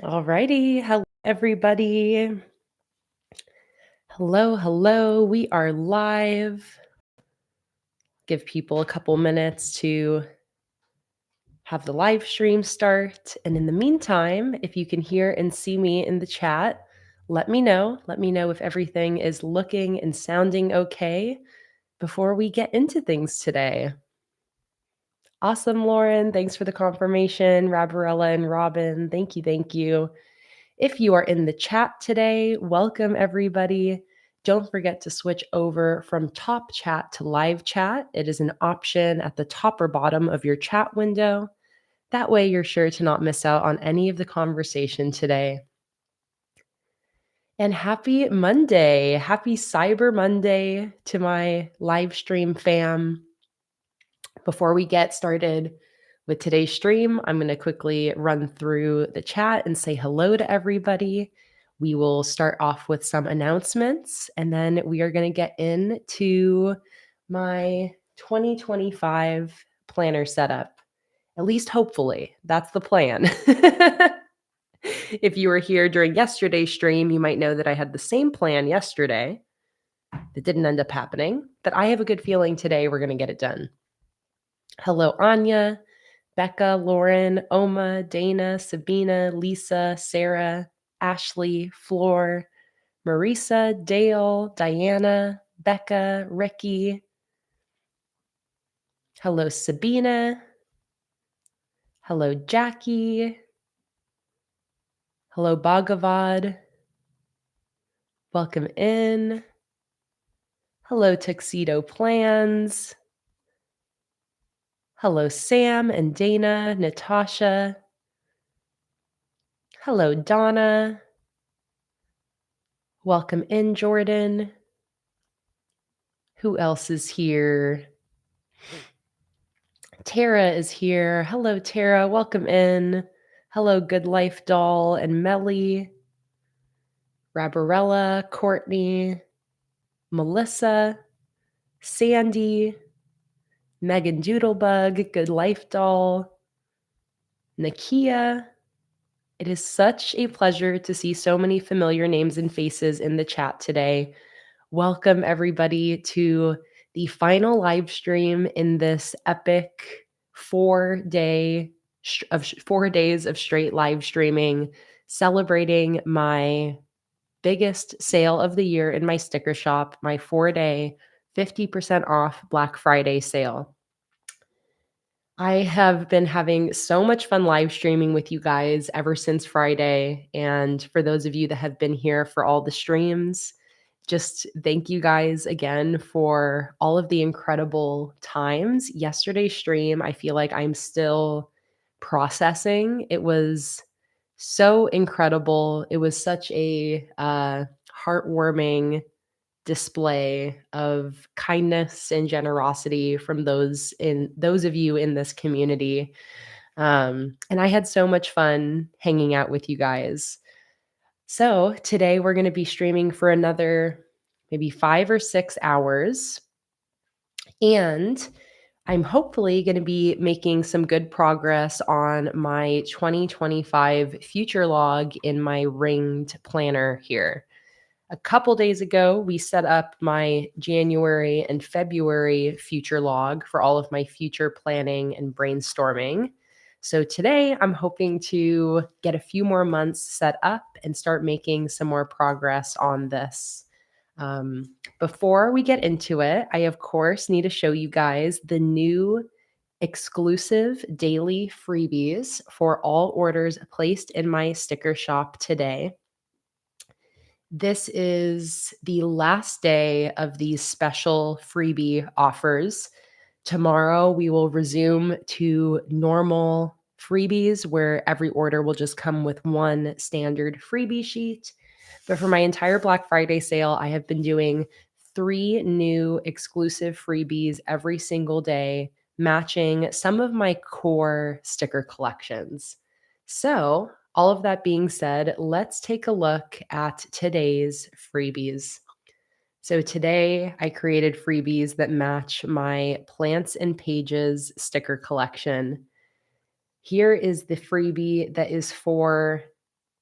Alrighty. Hello, everybody. Hello. We are live. Give people a couple minutes to have the live stream start. And in the meantime, if you can hear and see me in the chat, let me know. Let me know if everything is looking and sounding okay before we get into things today. Awesome, Lauren. Thanks for the confirmation. Rabarella and Robin, thank you. If you are in the chat today, welcome everybody. Don't forget to switch over from top chat to live chat. It is an option at the top or bottom of your chat window. That way you're sure to not miss out on any of the conversation today. And happy Monday. Happy Cyber Monday to my live stream fam. Before we get started with today's stream, I'm going to quickly run through the chat and say hello to everybody. We will start off with some announcements, and then we are going to get into my 2025 planner setup. At least hopefully, that's the plan. If you were here during yesterday's stream, you might know that I had the same plan yesterday that didn't end up happening, but I have a good feeling today we're going to get it done. Hello, Anya, Becca, Lauren, Oma, Dana, Sabina, Lisa, Sarah, Ashley, Floor, Marisa, Dale, Diana, Becca, Ricky. Hello, Sabina. Hello, Jackie. Hello, Bhagavad. Welcome in. Hello, Tuxedo Plans. Hello, Sam and Dana, Natasha. Hello, Donna. Welcome in, Jordan. Who else is here? Tara is here. Hello, Tara. Welcome in. Hello, Good Life Doll and Melly. Rabarella, Courtney, Melissa, Sandy, Megan Doodlebug, Good Life Doll, Nakia. It is such a pleasure to see so many familiar names and faces in the chat today. Welcome, everybody, to the final live stream in this epic 4 days of straight live streaming, celebrating my biggest sale of the year in my sticker shop, my 4-day 50% off Black Friday sale. I have been having so much fun live streaming with you guys ever since Friday. And for those of you that have been here for all the streams, just thank you guys again for all of the incredible times. Yesterday's stream, I feel like I'm still processing. It was so incredible. It was such a heartwarming display of kindness and generosity from those of you in this community. And I had so much fun hanging out with you guys. So today we're going to be streaming for another maybe 5 or 6 hours. And I'm hopefully going to be making some good progress on my 2025 future log in my ringed planner here. A couple days ago, we set up my January and February future log for all of my future planning and brainstorming. So today, I'm hoping to get a few more months set up and start making some more progress on this. Before we get into it, I, of course, need to show you guys the new exclusive daily freebies for all orders placed in my sticker shop today. This is the last day of these special freebie offers. Tomorrow, we will resume to normal freebies where every order will just come with one standard freebie sheet. But for my entire Black Friday sale, I have been doing 3 new exclusive freebies every single day, matching some of my core sticker collections. So, all of that being said, let's take a look at today's freebies. So today I created freebies that match my Plants and Pages sticker collection. Here is the freebie that is for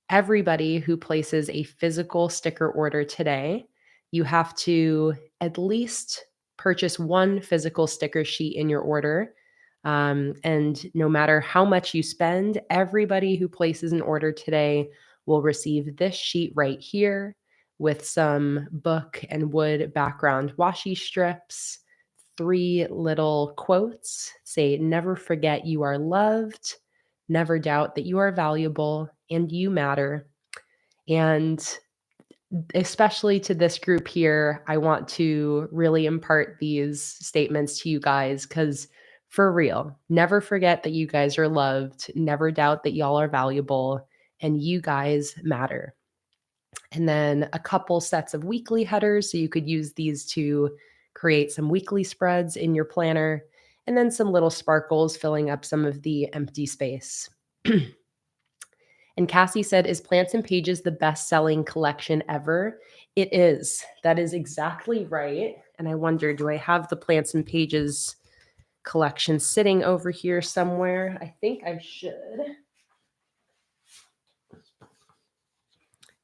Everybody who places a physical sticker order today, you have to at least purchase one physical sticker sheet in your order. And no matter how much you spend, everybody who places an order today will receive this sheet right here with some book and wood background washi strips, three little quotes say, "Never forget you are loved, never doubt that you are valuable, and you matter." And especially to this group here, I want to really impart these statements to you guys because for real, never forget that you guys are loved, never doubt that y'all are valuable, and you guys matter. And then a couple sets of weekly headers. So you could use these to create some weekly spreads in your planner, and then some little sparkles filling up some of the empty space. And Cassie said, "Is Plants and Pages the best selling collection ever?" It is. That is exactly right. And I wonder, do I have the Plants and Pages collection sitting over here somewhere? I think I should.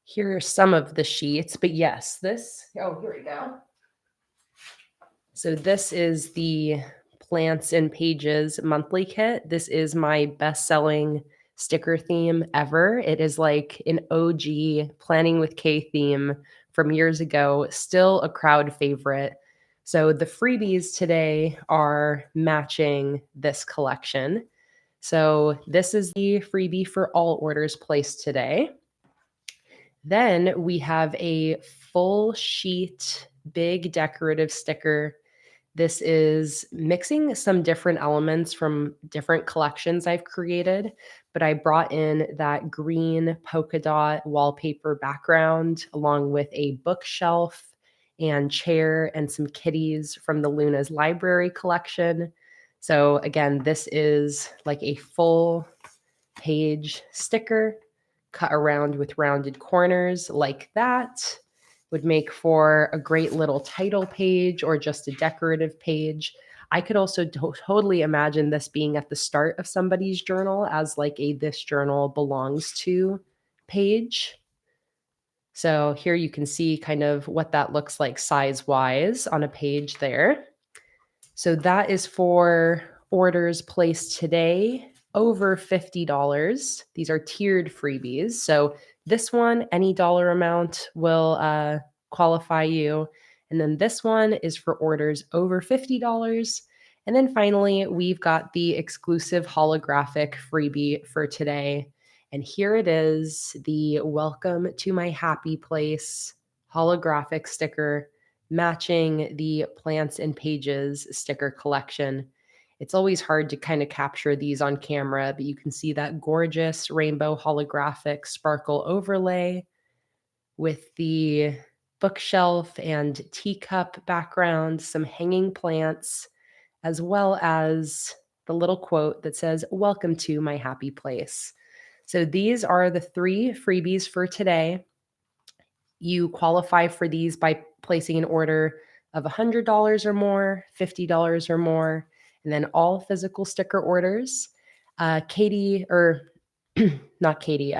Here are some of the sheets, but yes, here we go. So this is the Plants and Pages monthly kit. This is my best-selling sticker theme ever. It is like an OG Planning with K theme from years ago, still a crowd favorite. So the freebies today are matching this collection. So this is the freebie for all orders placed today. Then we have a full sheet, big decorative sticker. This is mixing some different elements from different collections I've created, but I brought in that green polka dot wallpaper background along with a bookshelf and chair and some kitties from the Luna's Library collection. So again, this is like a full page sticker cut around with rounded corners like that. Would make for a great little title page or just a decorative page. I could also totally imagine this being at the start of somebody's journal as like a "this journal belongs to" page. So here you can see kind of what that looks like size-wise on a page there. So that is for orders placed today over $50. These are tiered freebies. So this one, any dollar amount will qualify you. And then this one is for orders over $50. And then finally, we've got the exclusive holographic freebie for today. And here it is, the "Welcome to My Happy Place" holographic sticker matching the Plants and Pages sticker collection. It's always hard to kind of capture these on camera, but you can see that gorgeous rainbow holographic sparkle overlay with the bookshelf and teacup background, some hanging plants, as well as the little quote that says, "Welcome to my happy place." So these are the three freebies for today. You qualify for these by placing an order of $100 or more, $50 or more, and then all physical sticker orders. Katie, or not Katie,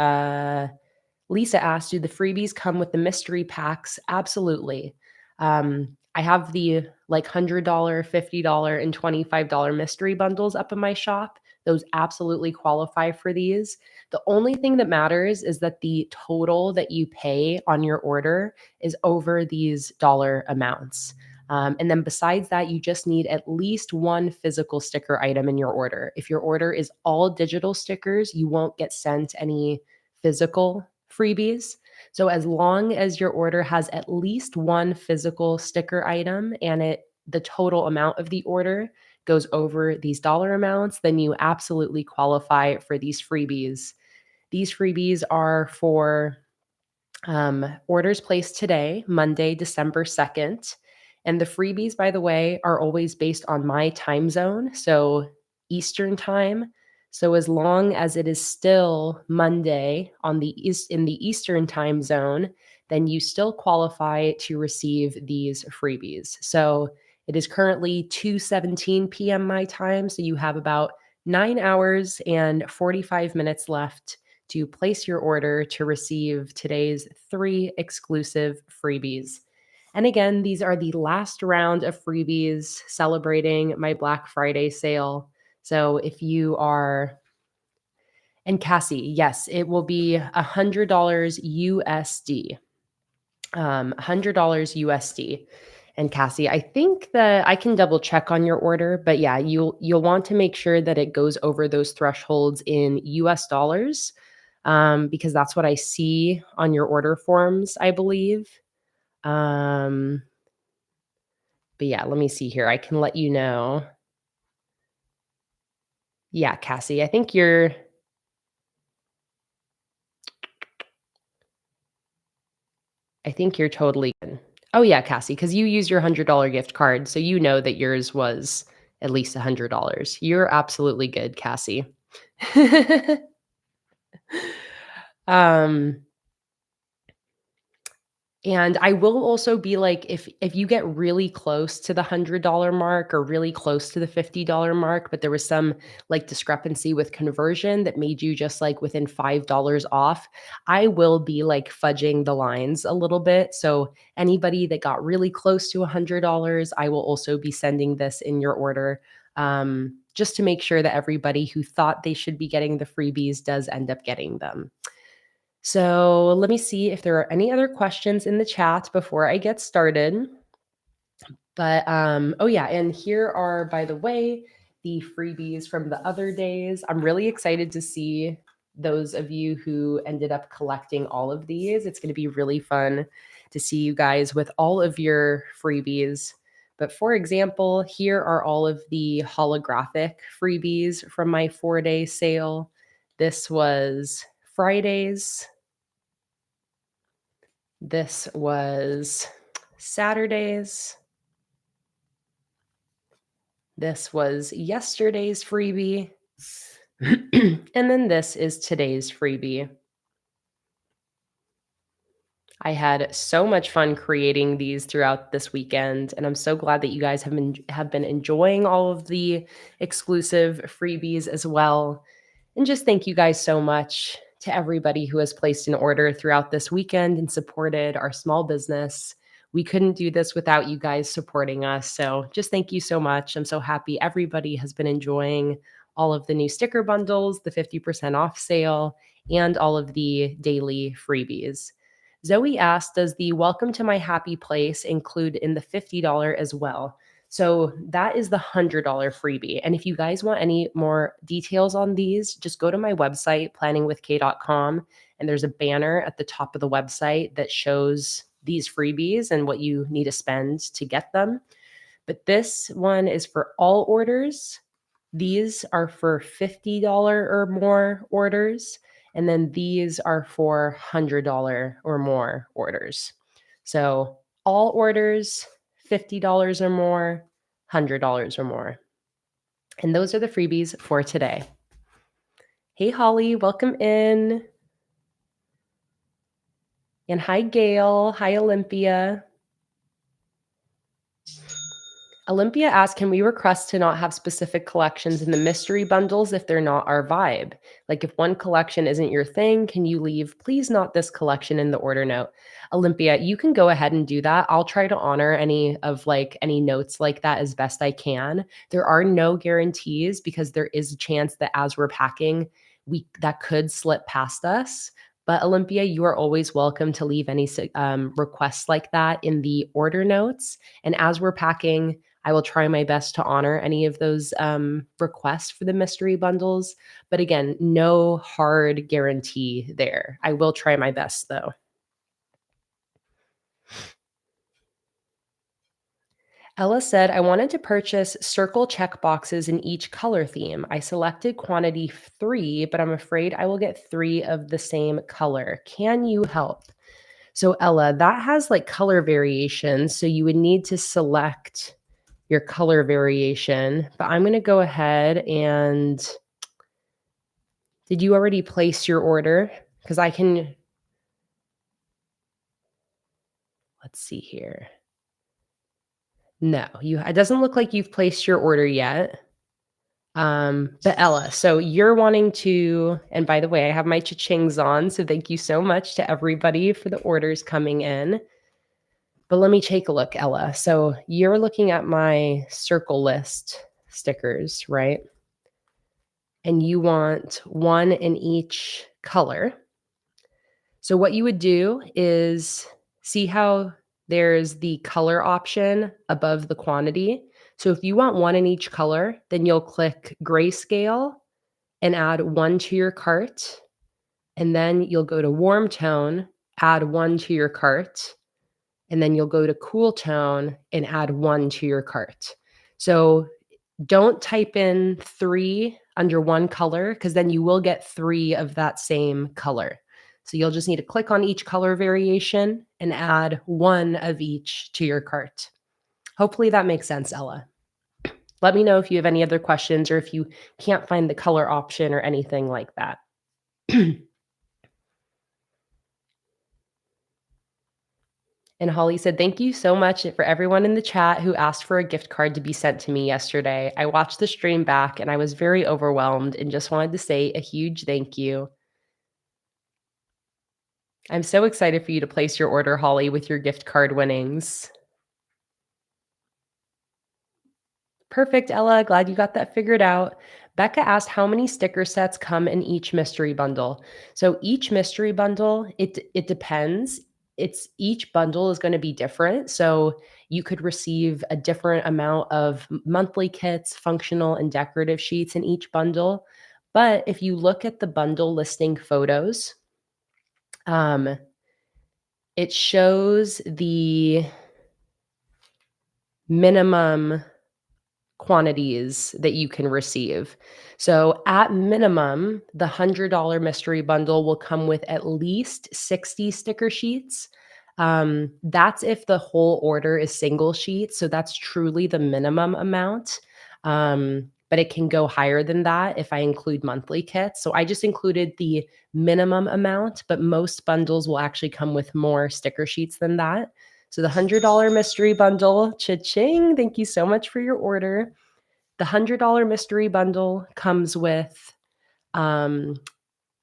Lisa asked, "Do the freebies come with the mystery packs?" Absolutely. I have the like $100, $50, and $25 mystery bundles up in my shop. Those absolutely qualify for these. The only thing that matters is that the total that you pay on your order is over these dollar amounts. And then besides that, you just need at least one physical sticker item in your order. If your order is all digital stickers, you won't get sent any physical freebies. So as long as your order has at least one physical sticker item and the total amount of the order goes over these dollar amounts, then you absolutely qualify for these freebies. These freebies are for orders placed today, Monday, December 2nd. And the freebies, by the way, are always based on my time zone, so Eastern time. So as long as it is still Monday on in the Eastern time zone, then you still qualify to receive these freebies. So it is currently 2:17 p.m. my time, so you have about 9 hours and 45 minutes left to place your order to receive today's 3 exclusive freebies. And again, these are the last round of freebies celebrating my Black Friday sale. So if you are and Cassie, yes, it will be $100 USD. $100 USD. And Cassie, I think that I can double check on your order, but yeah, you'll want to make sure that it goes over those thresholds in US dollars, because that's what I see on your order forms, I believe. Um, but yeah, let me see here. I can let you know. Yeah, Cassie, I think you're totally good. Oh yeah, Cassie, because you use your $100 gift card, so you know that yours was at least $100. You're absolutely good, Cassie. um, And I will also be like, if you get really close to the $100 mark or really close to the $50 mark, but there was some like discrepancy with conversion that made you just like within $5 off, I will be like fudging the lines a little bit. So anybody that got really close to $100, I will also be sending this in your order. Just to make sure that everybody who thought they should be getting the freebies does end up getting them. So let me see if there are any other questions in the chat before I get started. But oh yeah, and here are, by the way, the freebies from the other days. I'm really excited to see those of you who ended up collecting all of these. It's going to be really fun to see you guys with all of your freebies. But for example, here are all of the holographic freebies from my 4-day sale. This was Friday's. This was Saturday's. This was yesterday's freebie. And then this is today's freebie. I had so much fun creating these throughout this weekend, and I'm so glad that you guys have been enjoying all of the exclusive freebies as well. And just thank you guys so much to everybody who has placed an order throughout this weekend and supported our small business. We couldn't do this without you guys supporting us. So just thank you so much. I'm so happy everybody has been enjoying all of the new sticker bundles, the 50% off sale, and all of the daily freebies. Zoe asked, does the welcome to my happy place include in the $50 as well? So that is the $100 freebie. And if you guys want any more details on these, just go to my website, planningwithkay.com. And there's a banner at the top of the website that shows these freebies and what you need to spend to get them. But this one is for all orders. These are for $50 or more orders. And then these are for $100 or more orders. So all orders, $50 or more, $100 or more. And those are the freebies for today. Hey, Holly, welcome in. And hi, Gail. Hi, Olympia. Olympia asked, can we request to not have specific collections in the mystery bundles if they're not our vibe? Like if one collection isn't your thing, can you leave, please not this collection in the order note? Olympia, you can go ahead and do that. I'll try to honor any notes like that as best I can. There are no guarantees because there is a chance that as we're packing, that could slip past us. But Olympia, you are always welcome to leave any requests like that in the order notes. And as we're packing, I will try my best to honor any of those requests for the mystery bundles. But again, no hard guarantee there. I will try my best though. Ella said, I wanted to purchase circle check boxes in each color theme. I selected quantity 3, but I'm afraid I will get 3 of the same color. Can you help? So Ella, that has like color variations. So you would need to select your color variation, but I'm going to go ahead and did you already place your order? Because let's see here. No, it doesn't look like you've placed your order yet. But Ella, so you're wanting to, and by the way, I have my cha-chings on, so thank you so much to everybody for the orders coming in. But let me take a look, Ella. So you're looking at my circle list stickers, right? And you want one in each color. So what you would do is see how there's the color option above the quantity. So if you want one in each color, then you'll click grayscale and add one to your cart. And then you'll go to warm tone, add one to your cart. And then you'll go to cool tone and add one to your cart. So don't type in 3 under one color because then you will get 3 of that same color. So you'll just need to click on each color variation and add one of each to your cart. Hopefully that makes sense, Ella. Let me know if you have any other questions or if you can't find the color option or anything like that. And Holly said, "Thank you so much for everyone in the chat who asked for a gift card to be sent to me yesterday. I watched the stream back and I was very overwhelmed and just wanted to say a huge thank you. I'm so excited for you to place your order, Holly, with your gift card winnings." Perfect, Ella. Glad you got that figured out. Becca asked how many sticker sets come in each mystery bundle. So each mystery bundle, it depends. It's each bundle is going to be different. So you could receive a different amount of monthly kits, functional and decorative sheets in each bundle. But if you look at the bundle listing photos, um, it shows the minimum quantities that you can receive. So at minimum, the $100 mystery bundle will come with at least 60 sticker sheets. That's if the whole order is single sheets. So that's truly the minimum amount. But it can go higher than that if I include monthly kits. So I just included the minimum amount, but most bundles will actually come with more sticker sheets than that. So the $100 mystery bundle, cha-ching, thank you so much for your order. The $100 mystery bundle comes with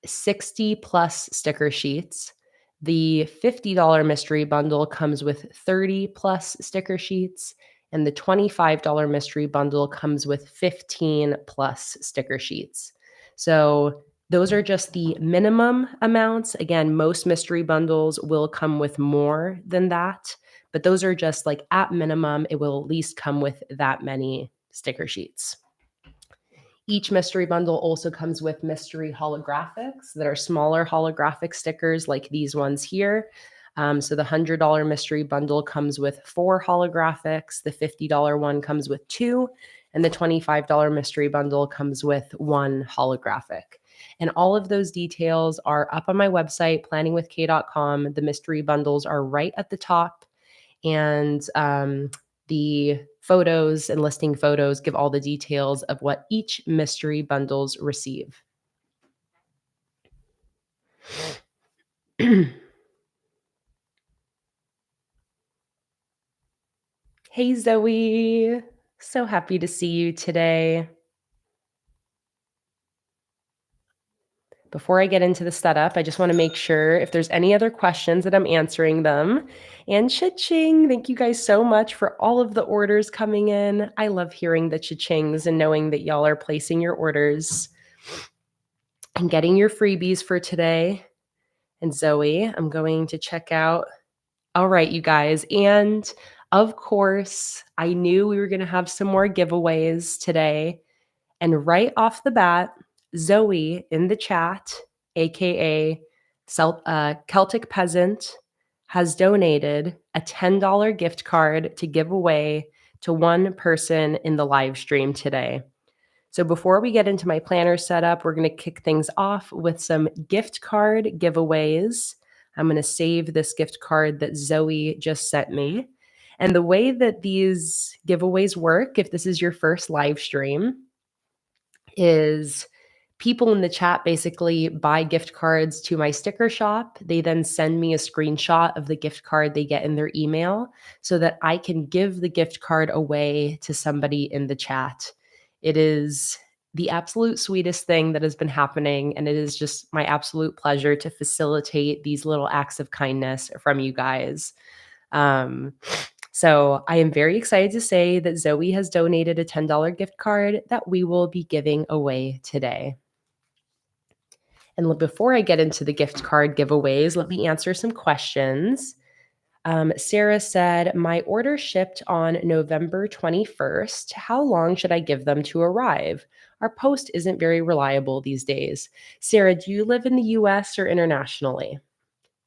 60 plus sticker sheets. The $50 mystery bundle comes with 30 plus sticker sheets. And the $25 mystery bundle comes with 15 plus sticker sheets. So those are just the minimum amounts. Again, most mystery bundles will come with more than that, but those are just like at minimum, it will at least come with that many sticker sheets. Each mystery bundle also comes with mystery holographics that are smaller holographic stickers like these ones here. So the $100 mystery bundle comes with 4 holographics. The $50 one comes with 2. And the $25 mystery bundle comes with 1 holographic. And all of those details are up on my website, planningwithkay.com. The mystery bundles are right at the top. And the photos and listing photos give all the details of what each mystery bundles receive. Hey, Zoe. So happy to see you today. Before I get into the setup, I just want to make sure if there's any other questions that I'm answering them. And cha-ching, thank you guys so much for all of the orders coming in. I love hearing the cha-chings and knowing that y'all are placing your orders and getting your freebies for today. And Zoe, I'm going to check out. All right, you guys. And of course, I knew we were going to have some more giveaways today. And right off the bat, Zoe in the chat, AKA Celtic Peasant, has donated a $10 gift card to give away to one person in the live stream today. So before we get into my planner setup, we're going to kick things off with some gift card giveaways. I'm going to save this gift card that Zoe just sent me. And the way that these giveaways work, if this is your first live stream, is people in the chat basically buy gift cards to my sticker shop. They then send me a screenshot of the gift card they get in their email so that I can give the gift card away to somebody in the chat. It is the absolute sweetest thing that has been happening, and it is just my absolute pleasure to facilitate these little acts of kindness from you guys. Um, so I am very excited to say that Zoe has donated a $10 gift card that we will be giving away today. And before I get into the gift card giveaways, let me answer some questions. Sarah said, my order shipped on November 21st. How long should I give them to arrive? Our post isn't very reliable these days. Sarah, do you live in the US or internationally?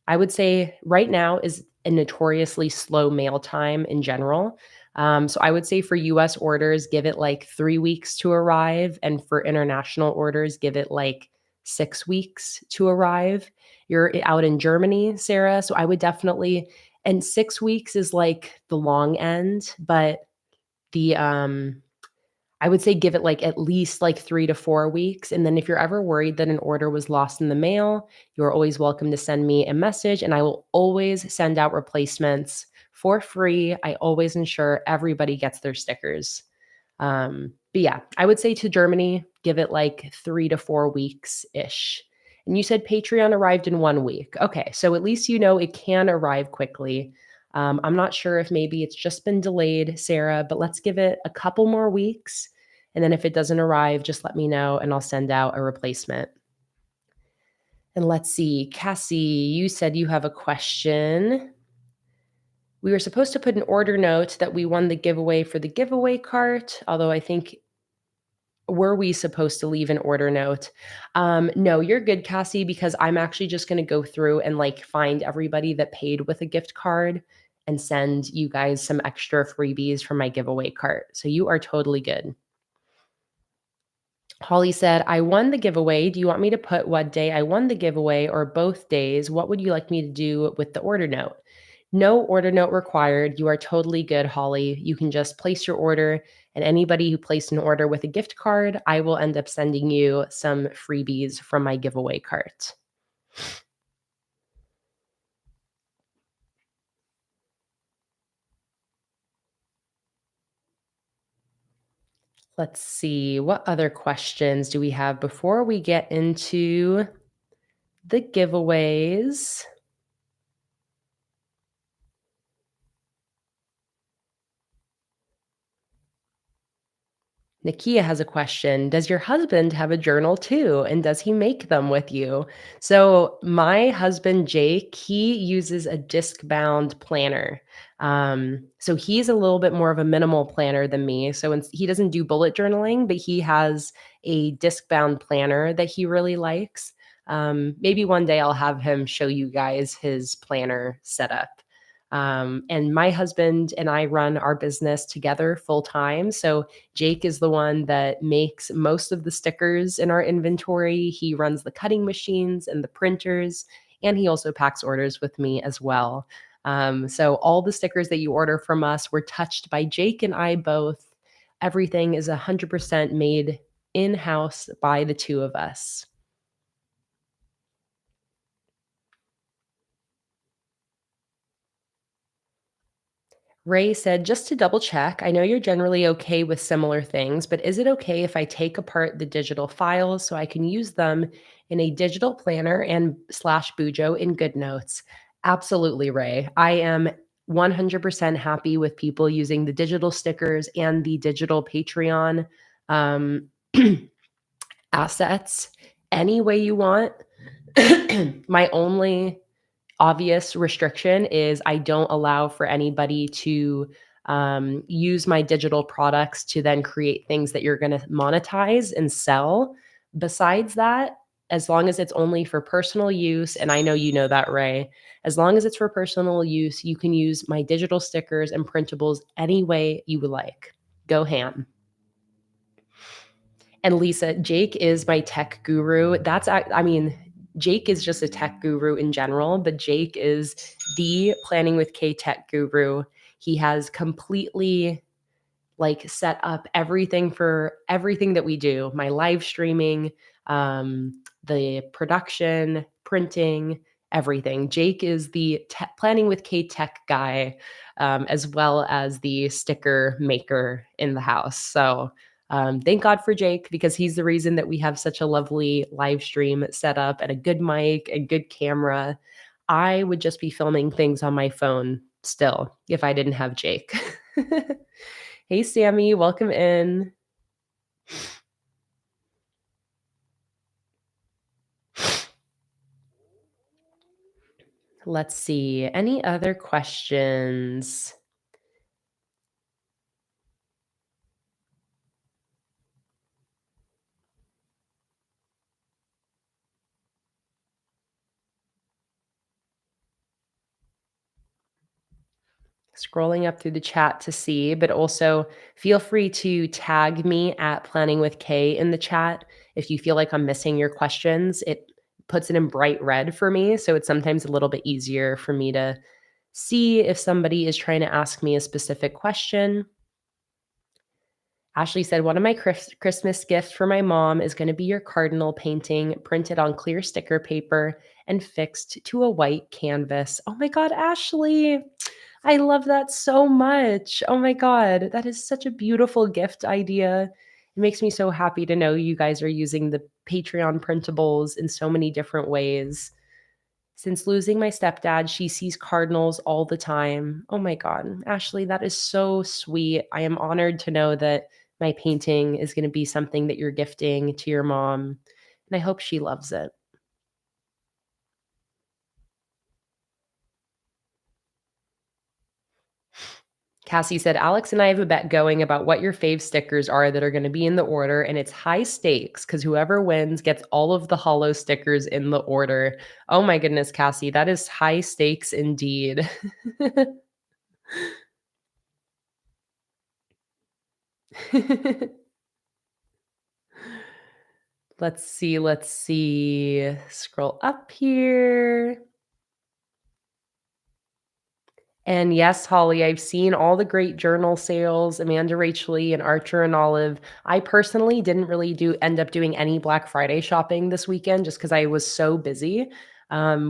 I would say right now is a notoriously slow mail time in general. So I would say for US orders, give it like 3 weeks to arrive. And for international orders, give it like 6 weeks to arrive. You're out in Germany, Sarah. So I would definitely, and 6 weeks is like the long end, but the I would say give it like at least like 3 to 4 weeks, and then if you're ever worried that an order was lost in the mail, you're always welcome to send me a message, and I will always send out replacements for free. I always ensure everybody gets their stickers. But yeah, I would say to Germany, give it like 3 to 4 weeks-ish. And you said Patreon arrived in 1 week. Okay, so at least you know it can arrive quickly. I'm not sure if maybe it's just been delayed, Sarah, but let's give it a couple more weeks. And then if it doesn't arrive, just let me know and I'll send out a replacement. And let's see, Cassie, you said you have a question. We were supposed to put an order note that we won the giveaway for the giveaway cart, although I think were we supposed to leave an order note? No, you're good, Cassie, because I'm actually just going to go through and like find everybody that paid with a gift card and send you guys some extra freebies from my giveaway cart. So you are totally good. Holly said, I won the giveaway. Do you want me to put what day I won the giveaway or both days? What would you like me to do with the order note? No order note required. You are totally good, Holly. You can just place your order, and anybody who placed an order with a gift card, I will end up sending you some freebies from my giveaway cart. Let's see, what other questions do we have before we get into the giveaways? Nakia has a question. Does your husband have a journal too? And does he make them with you? So, my husband, Jake, he uses a disc bound planner. So, he's a little bit more of a minimal planner than me. So, he doesn't do bullet journaling, but he has a disc bound planner that he really likes. Maybe one day I'll have him show you guys his planner setup. And my husband and I run our business together full time. So, Jake is the one that makes most of the stickers in our inventory. He runs the cutting machines and the printers, and he also packs orders with me as well. So all the stickers that you order from us were touched by Jake and I both. Everything is 100% made in-house by the two of us. Ray said, just to double check, I know you're generally okay with similar things, but is it okay if I take apart the digital files so I can use them in a digital planner and slash Bujo in GoodNotes? Absolutely, Ray. I am 100% happy with people using the digital stickers and the digital Patreon um, assets any way you want. My only obvious restriction is I don't allow for anybody to use my digital products to then create things that you're going to monetize and sell. Besides that, as long as it's only for personal use, and I know you know that, Ray, as long as it's for personal use, you can use my digital stickers and printables any way you would like. Go ham. And Lisa, Jake is my tech guru. I mean, Jake is just a tech guru in general, but Jake is the Planning with K tech guru. He has completely like set up everything for everything that we do, my live streaming, the production, printing, everything. Jake is the Planning with K tech guy, as well as the sticker maker in the house. So Thank God for Jake because he's the reason that we have such a lovely live stream set up and a good mic and good camera. I would just be filming things on my phone still if I didn't have Jake. Hey, Sammy, welcome in. Let's see. Any other questions? Scrolling up through the chat to see, but also feel free to tag me at PlanningWithKay in the chat if you feel like I'm missing your questions. It puts it in bright red for me, so it's sometimes a little bit easier for me to see if somebody is trying to ask me a specific question. Ashley said, one of my Christmas gifts for my mom is going to be your cardinal painting printed on clear sticker paper and fixed to a white canvas. Oh my God, Ashley. I love that so much. Oh my God. That is such a beautiful gift idea. It makes me so happy to know you guys are using the Patreon printables in so many different ways. Since losing my stepdad, she sees cardinals all the time. Oh my God. Ashley, that is so sweet. I am honored to know that my painting is going to be something that you're gifting to your mom. And I hope she loves it. Cassie said, Alex and I have a bet going about what your fave stickers are that are going to be in the order, and it's high stakes because whoever wins gets all of the hollow stickers in the order. Oh my goodness, Cassie, that is high stakes indeed. Let's see. Let's see. Scroll up here. And yes, Holly, I've seen all the great journal sales, Amanda Rachel Lee and Archer and Olive. I personally didn't really end up doing any Black Friday shopping this weekend just because I was so busy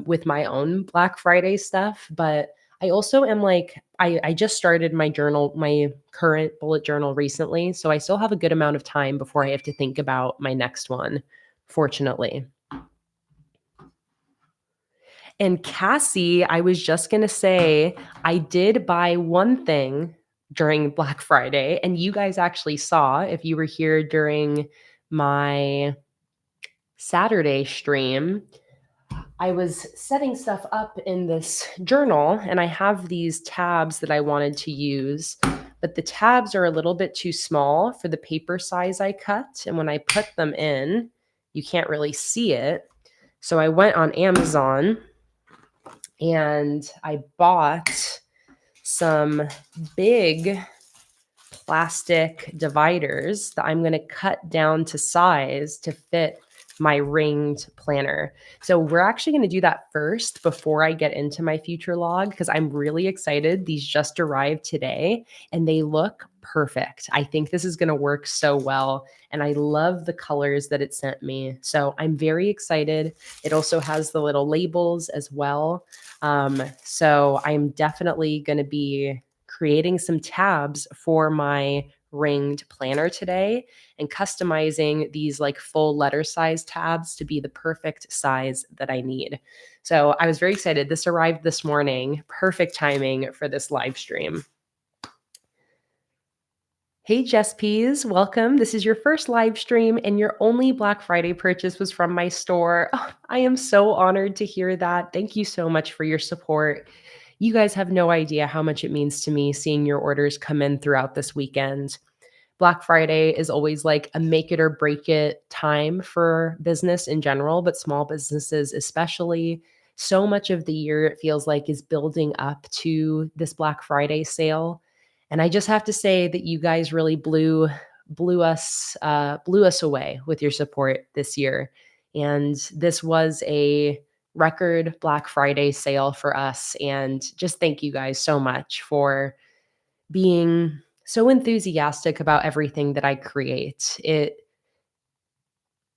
with my own Black Friday stuff. But I also am like, I just started my journal, my current bullet journal recently. So I still have a good amount of time before I have to think about my next one, fortunately. And Cassie, I was just going to say, I did buy one thing during Black Friday, and you guys actually saw if you were here during my Saturday stream. I was setting stuff up in this journal, and I have these tabs that I wanted to use, but the tabs are a little bit too small for the paper size I cut. And when I put them in, you can't really see it. So I went on Amazon and I bought some big plastic dividers that I'm going to cut down to size to fit my ringed planner. So we're actually going to do that first before I get into my future log because I'm really excited. These just arrived today and they look perfect. I think this is going to work so well. And I love the colors that it sent me. So I'm very excited. It also has the little labels as well. So I'm definitely going to be creating some tabs for my ringed planner today and customizing these like full letter size tabs to be the perfect size that I need. So I was very excited. This arrived this morning. Perfect timing for this live stream. Hey, Jess Peas, welcome. This is your first live stream, and your only Black Friday purchase was from my store. Oh, I am so honored to hear that. Thank you so much for your support. You guys have no idea how much it means to me seeing your orders come in throughout this weekend. Black Friday is always like a make it or break it time for business in general, but small businesses especially. So much of the year, it feels like, is building up to this Black Friday sale. And I just have to say that you guys really blew us away with your support this year. And this was a record Black Friday sale for us. And just thank you guys so much for being so enthusiastic about everything that I create. It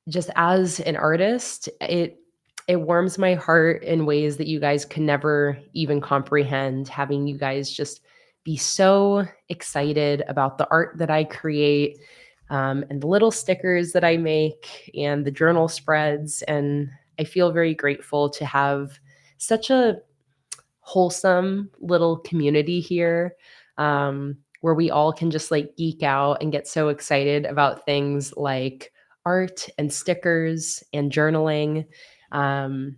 just, as an artist, it warms my heart in ways that you guys can never even comprehend, having you guys just be so excited about the art that I create. and the little stickers that I make and the journal spreads. And I feel very grateful to have such a wholesome little community here, where we all can just like geek out and get so excited about things like art and stickers and journaling. Um,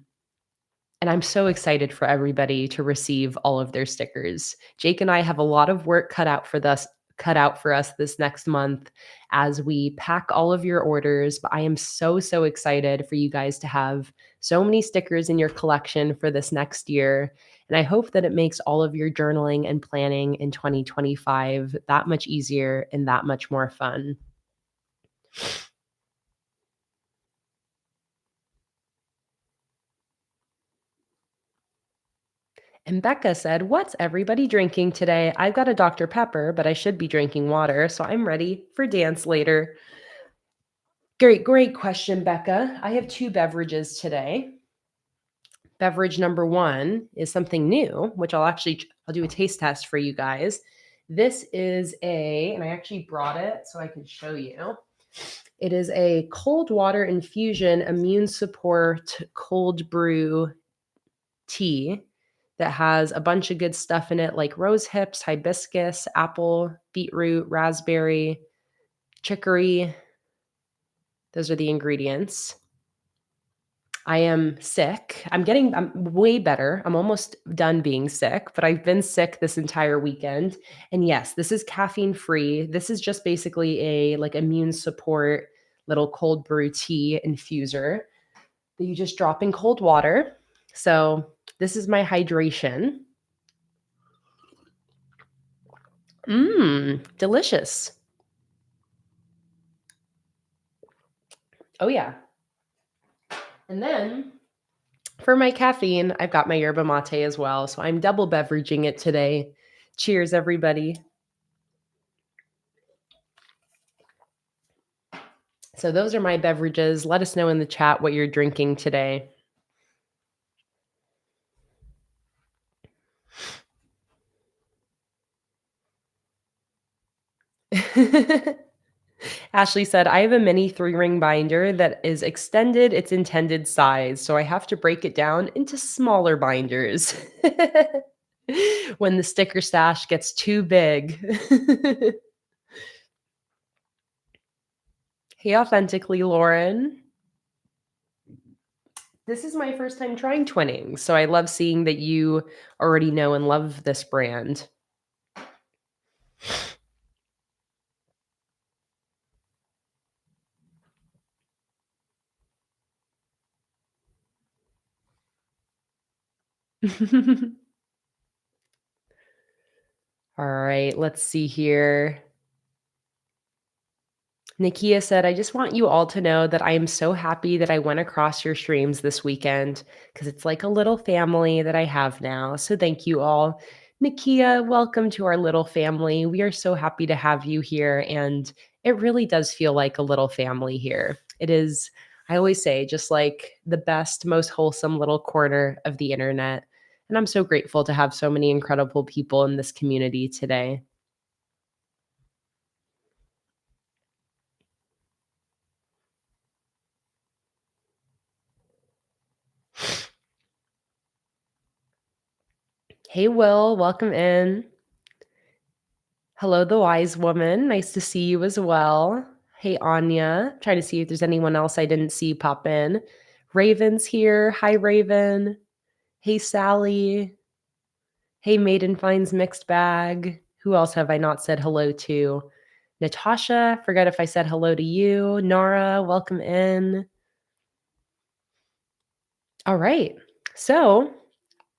and I'm so excited for everybody to receive all of their stickers. Jake and I have a lot of work cut out for us this next month as we pack all of your orders, but I am so excited for you guys to have so many stickers in your collection for this next year. And I hope that it makes all of your journaling and planning in 2025 that much easier and that much more fun. And Becca said, "What's everybody drinking today? I've got a Dr. Pepper, but I should be drinking water, so I'm ready for dance later." Great question, Becca. I have two beverages today. Beverage number one is something new, which I'll do a taste test for you guys. This is and I actually brought it so I can show you. It is a cold water infusion immune support cold brew tea that has a bunch of good stuff in it, like rose hips, hibiscus, apple, beetroot, raspberry, chicory. Those are the ingredients. I am sick. I'm way better. I'm almost done being sick, but I've been sick this entire weekend. And yes, this is caffeine free. This is just basically a like immune support little cold brew tea infuser that you just drop in cold water. So this is my hydration. Delicious. Oh yeah. And then for my caffeine, I've got my yerba mate as well. So I'm double beveraging it today. Cheers, everybody. So those are my beverages. Let us know in the chat what you're drinking today. Ashley said, "I have a mini 3-ring binder that is extended its intended size, so I have to break it down into smaller binders when the sticker stash gets too big." Hey, authentically, Lauren. This is my first time trying Twinings, so I love seeing that you already know and love this brand. All right, let's see here. Nakia said, "I just want you all to know that I am so happy that I went across your streams this weekend because it's like a little family that I have now. So thank you all." Nakia, welcome to our little family. We are so happy to have you here. And it really does feel like a little family here. It is, I always say, just like the best, most wholesome little corner of the internet. And I'm so grateful to have so many incredible people in this community today. Hey, Will, welcome in. Hello, the wise woman. Nice to see you as well. Hey, Anya. Trying to see if there's anyone else I didn't see pop in. Raven's here. Hi, Raven. Hey, Sally. Hey, Maiden finds mixed bag. Who else have I not said hello to? Natasha. Forget if I said hello to you. Nara, welcome in. All right. So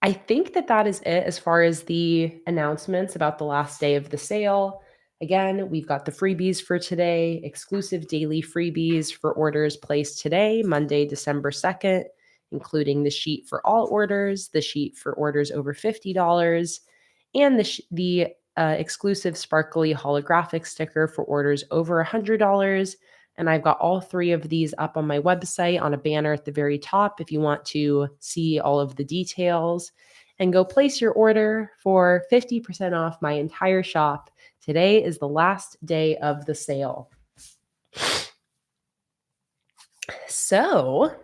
I think that is it as far as the announcements about the last day of the sale. Again, we've got the freebies for today, exclusive daily freebies for orders placed today, Monday, December 2nd, including the sheet for all orders, the sheet for orders over $50, and the exclusive sparkly holographic sticker for orders over $100. And I've got all three of these up on my website on a banner at the very top if you want to see all of the details. And go place your order for 50% off my entire shop. Today is the last day of the sale. So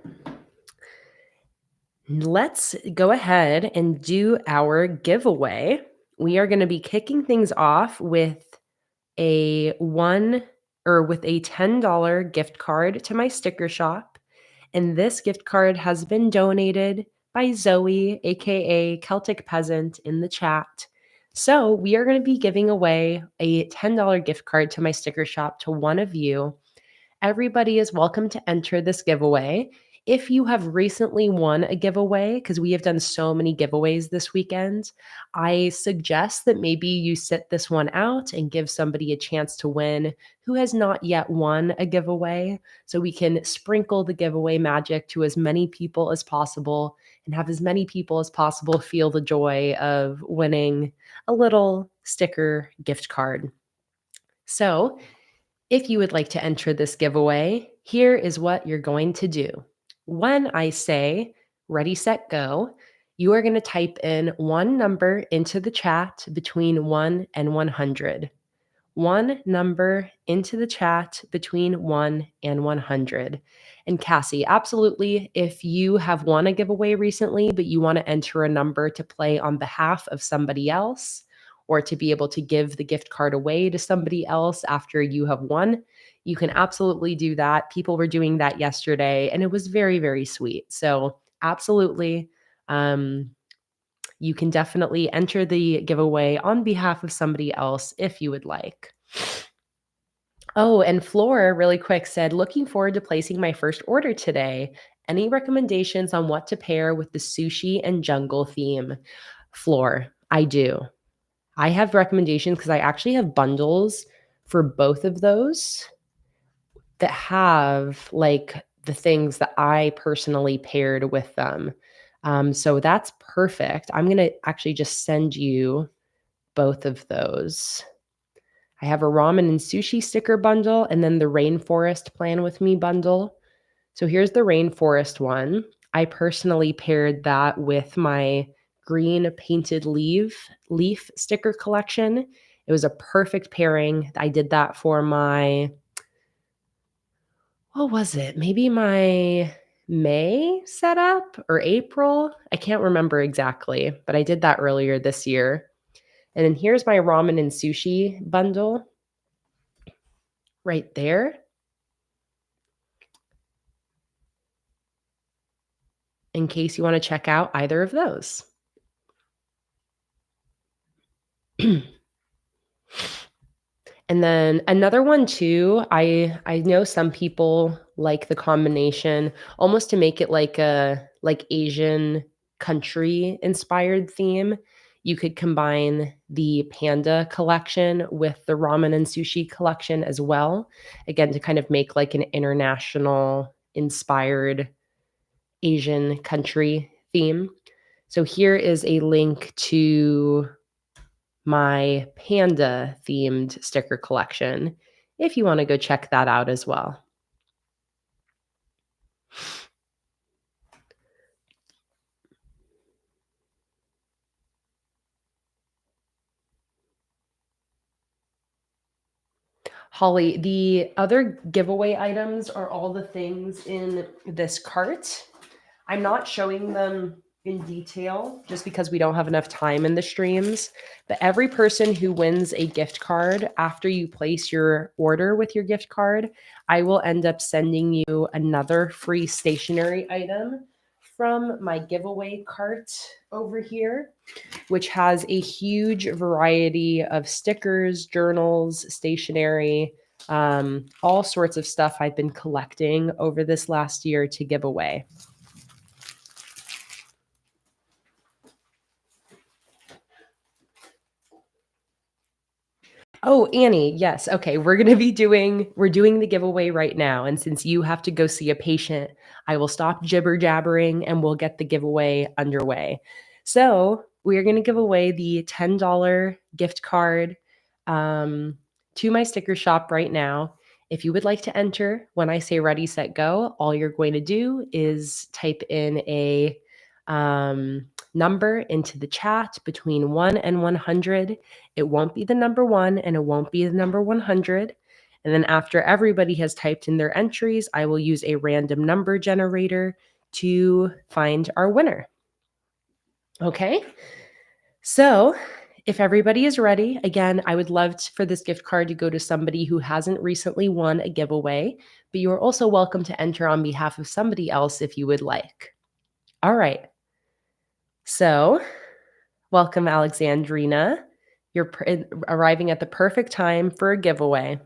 let's go ahead and do our giveaway. We are going to be kicking things off with a $10 gift card to my sticker shop. And this gift card has been donated by Zoe, aka Celtic Peasant, in the chat. So we are going to be giving away a $10 gift card to my sticker shop to one of you. Everybody is welcome to enter this giveaway. If you have recently won a giveaway, because we have done so many giveaways this weekend, I suggest that maybe you sit this one out and give somebody a chance to win who has not yet won a giveaway, so we can sprinkle the giveaway magic to as many people as possible and have as many people as possible feel the joy of winning a little sticker gift card. So, if you would like to enter this giveaway, here is what you're going to do. When I say ready, set, go, you are going to type in one number into the chat between 1 and 100. One number into the chat between 1 and 100. And Cassie, absolutely, if you have won a giveaway recently, but you want to enter a number to play on behalf of somebody else or to be able to give the gift card away to somebody else after you have won, you can absolutely do that. People were doing that yesterday, and it was very, very sweet. So, absolutely. You can definitely enter the giveaway on behalf of somebody else if you would like. Oh, and Flora, really quick, said, looking forward to placing my first order today. Any recommendations on what to pair with the sushi and jungle theme? Floor, I do. I have recommendations because I actually have bundles for both of those that have like the things that I personally paired with them. So that's perfect. I'm going to actually just send you both of those. I have a ramen and sushi sticker bundle and then the rainforest plan with me bundle. So here's the rainforest one. I personally paired that with my green painted leaf sticker collection. It was a perfect pairing. I did that for my, what was it? Maybe my May setup or April. I can't remember exactly, but I did that earlier this year. And then here's my ramen and sushi bundle right there. In case you want to check out either of those. And then another one too, I know some people like the combination almost to make it like a Asian country inspired theme. You could combine the panda collection with the ramen and sushi collection as well. Again, to kind of make like an international inspired Asian country theme. So here is a link to my panda themed sticker collection if you want to go check that out as well. Holly, the other giveaway items are all the things in this cart. I'm not showing them in detail just because we don't have enough time in the streams. But every person who wins a gift card after you place your order with your gift card, I will end up sending you another free stationery item from my giveaway cart over here, which has a huge variety of stickers, journals, stationery, all sorts of stuff I've been collecting over this last year to give away. Oh, Annie, yes. Okay, we're doing the giveaway right now. And since you have to go see a patient, I will stop jibber jabbering and we'll get the giveaway underway. So we are going to give away the $10 gift card to my sticker shop right now. If you would like to enter, when I say ready, set, go, all you're going to do is type in a number into the chat between 1 and 100. It won't be the number 1 and it won't be the number 100. And then after everybody has typed in their entries, I will use a random number generator to find our winner. Okay. So if everybody is ready, again, I would love for this gift card to go to somebody who hasn't recently won a giveaway, but you are also welcome to enter on behalf of somebody else if you would like. All right. So welcome, Alexandrina. You're arriving at the perfect time for a giveaway.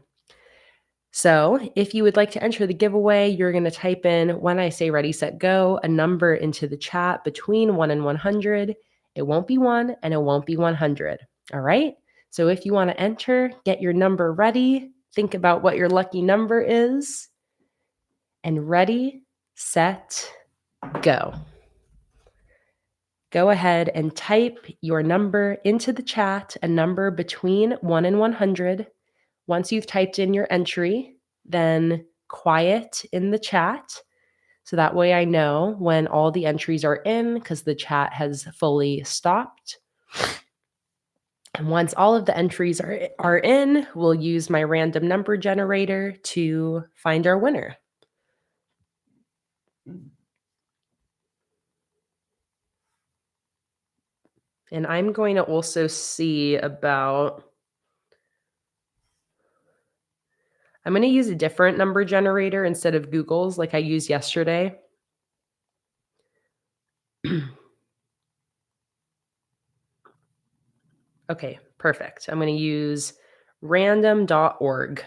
So if you would like to enter the giveaway, you're going to type in, when I say ready, set, go, a number into the chat between 1 and 100. It won't be 1 and it won't be 100. All right. So if you want to enter, get your number ready. Think about what your lucky number is. And ready, set, go. Go ahead and type your number into the chat, a number between 1 and 100. Once you've typed in your entry, then quiet in the chat. So that way I know when all the entries are in because the chat has fully stopped. And once all of the entries are in, we'll use my random number generator to find our winner. And I'm going to also see about, I'm going to use a different number generator instead of Google's like I used yesterday. Okay, perfect. I'm going to use random.org.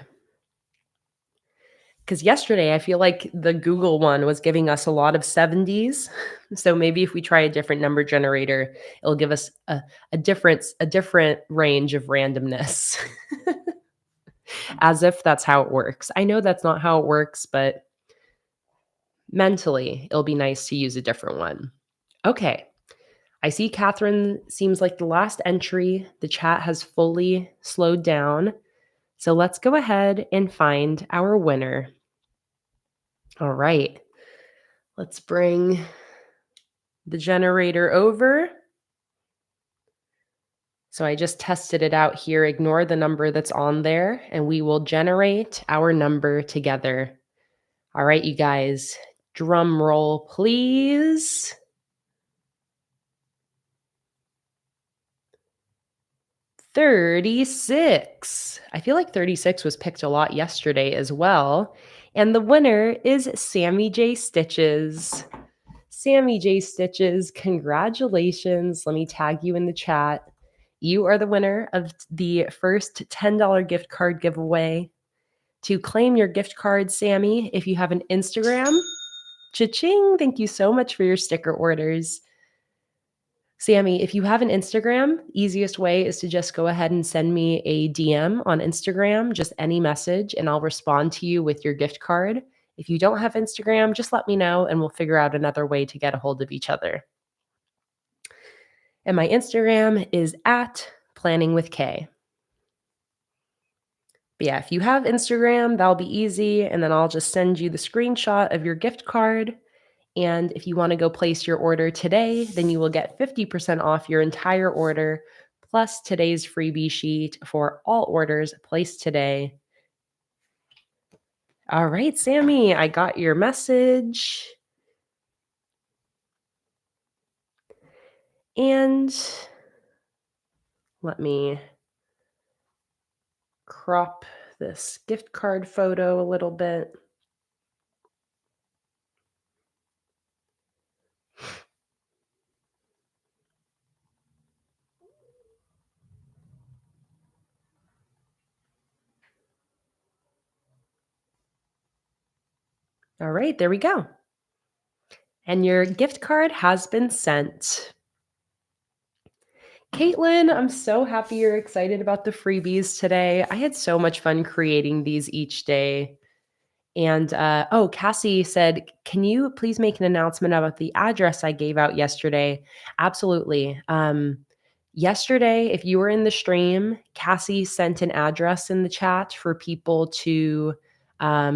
Because yesterday, I feel like the Google one was giving us a lot of 70s. So maybe if we try a different number generator, it'll give us a different range of randomness. As if that's how it works. I know that's not how it works, but mentally, it'll be nice to use a different one. Okay. I see Catherine seems like the last entry. The chat has fully slowed down. So let's go ahead and find our winner. All right. Let's bring the generator over. So I just tested it out here. Ignore the number that's on there, and we will generate our number together. All right, you guys, drum roll, please. 36. I feel like 36 was picked a lot yesterday as well. And the winner is Sammy J. Stitches. Sammy J. Stitches, congratulations. Let me tag you in the chat. You are the winner of the first $10 gift card giveaway. To claim your gift card, Sammy, if you have an Instagram, cha-ching, thank you so much for your sticker orders. Sammy, if you have an Instagram, easiest way is to just go ahead and send me a DM on Instagram, just any message, and I'll respond to you with your gift card. If you don't have Instagram, just let me know and we'll figure out another way to get a hold of each other. And my Instagram is at PlanningWithKay. But yeah, if you have Instagram, that'll be easy. And then I'll just send you the screenshot of your gift card. And if you want to go place your order today, then you will get 50% off your entire order, plus today's freebie sheet for all orders placed today. All right, Sammy, I got your message. And let me crop this gift card photo a little bit. All right, there we go. And your gift card has been sent. Caitlin, I'm so happy you're excited about the freebies today. I had so much fun creating these each day. And Cassie said, can you please make an announcement about the address I gave out yesterday? Absolutely. Yesterday, if you were in the stream, Cassie sent an address in the chat for people to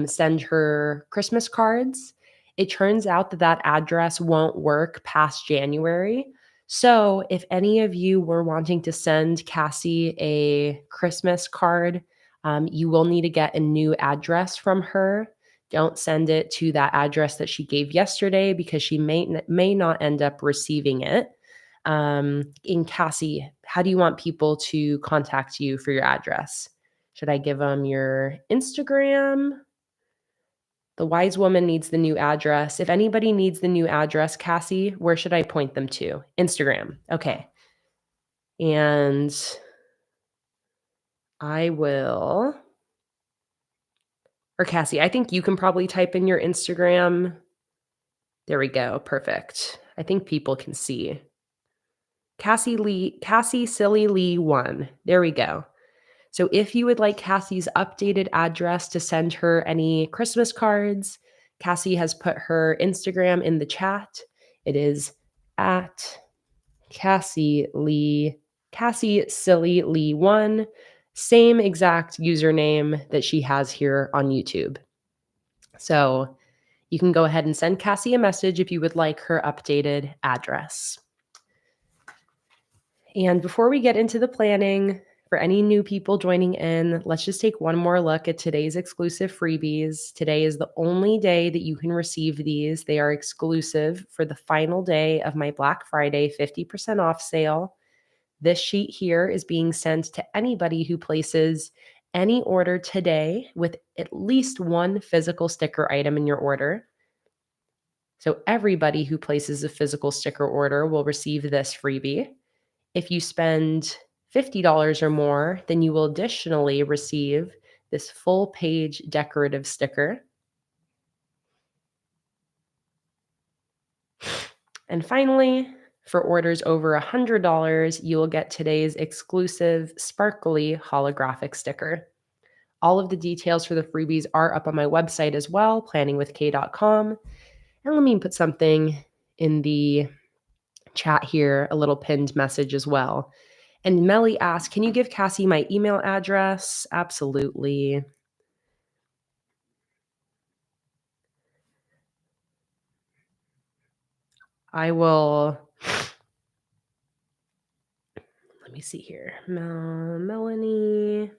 send her Christmas cards. It turns out that that address won't work past January. So if any of you were wanting to send Cassie a Christmas card, You will need to get a new address from her. Don't send it to that address that she gave yesterday because she may not end up receiving it. And Cassie, how do you want people to contact you for your address? Should I give them your Instagram? The wise woman needs the new address. If anybody needs the new address, Cassie, where should I point them to? Instagram. Okay. And I will, or Cassie, I think you can probably type in your Instagram. There we go. Perfect. I think people can see. Cassie Silly Lee 1. There we go. So if you would like Cassie's updated address to send her any Christmas cards, Cassie has put her Instagram in the chat. It is at Cassie Silly Lee 1, same exact username that she has here on YouTube. So you can go ahead and send Cassie a message if you would like her updated address. And before we get into the planning, for any new people joining in, let's just take one more look at today's exclusive freebies. Today is the only day that you can receive these. They are exclusive for the final day of my Black Friday 50% off sale. This sheet here is being sent to anybody who places any order today with at least one physical sticker item in your order. So everybody who places a physical sticker order will receive this freebie. If you spend $50 or more, then you will additionally receive this full page decorative sticker. And finally, for orders over $100, you will get today's exclusive sparkly holographic sticker. All of the details for the freebies are up on my website as well, planningwithkay.com. And let me put something in the chat here, a little pinned message as well. And Melly asked, can you give Cassie my email address? Absolutely. I will. Let me see here. Melanie.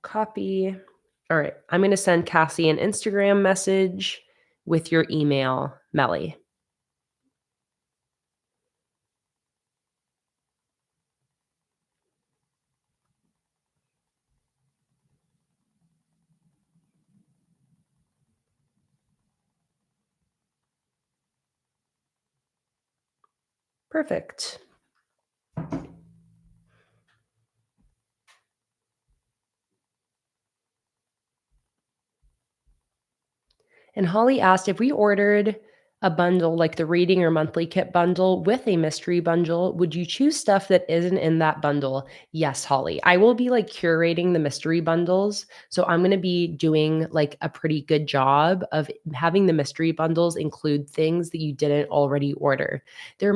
Copy. All right. I'm going to send Cassie an Instagram message with your email, Melly. Perfect. And Holly asked if we ordered a bundle like the reading or monthly kit bundle with a mystery bundle, would you choose stuff that isn't in that bundle? Yes, Holly. I will be like curating the mystery bundles. So I'm going to be doing like a pretty good job of having the mystery bundles include things that you didn't already order. There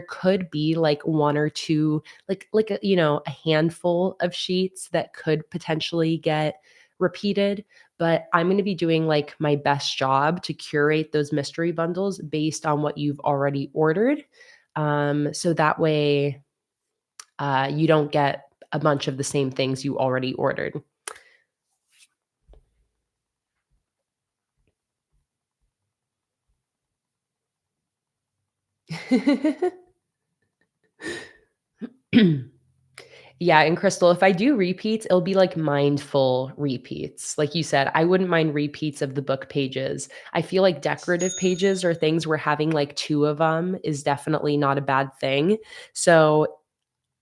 could be like one or two, like a handful of sheets that could potentially get repeated, but I'm going to be doing like my best job to curate those mystery bundles based on what you've already ordered. So that way you don't get a bunch of the same things you already ordered. Yeah, and Crystal, if I do repeats, it'll be like mindful repeats. Like you said, I wouldn't mind repeats of the book pages. I feel like decorative pages or things where having like two of them is definitely not a bad thing. So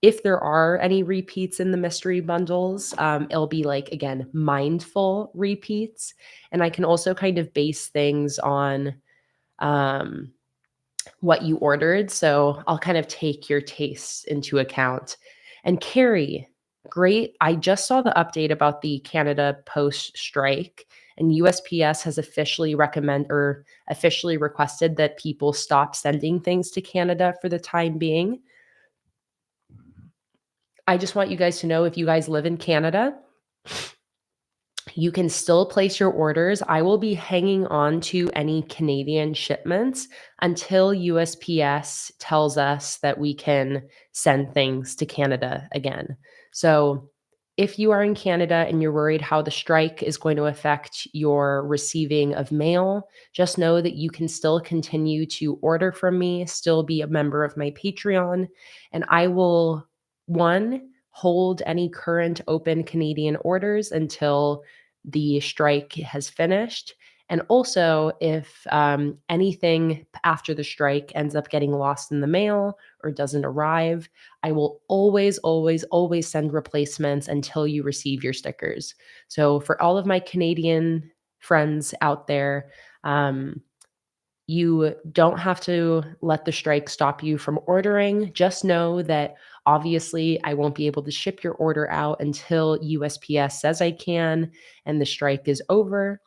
if there are any repeats in the mystery bundles, it'll be like, again, mindful repeats. And I can also kind of base things on um, what you ordered. So I'll kind of take your tastes into account. And Carrie, great. I just saw the update about the Canada Post strike, and USPS has officially requested that people stop sending things to Canada for the time being. I just want you guys to know, if you guys live in Canada, You can still place your orders. I will be hanging on to any Canadian shipments until USPS tells us that we can send things to Canada again. So, if you are in Canada and you're worried how the strike is going to affect your receiving of mail, just know that you can still continue to order from me, still be a member of my Patreon, and I will, one, hold any current open Canadian orders until the strike has finished. And also, if anything after the strike ends up getting lost in the mail or doesn't arrive, I will always, always, always send replacements until you receive your stickers. So, for all of my Canadian friends out there, um, you don't have to let the strike stop you from ordering. Just know that obviously I won't be able to ship your order out until USPS says I can and the strike is over.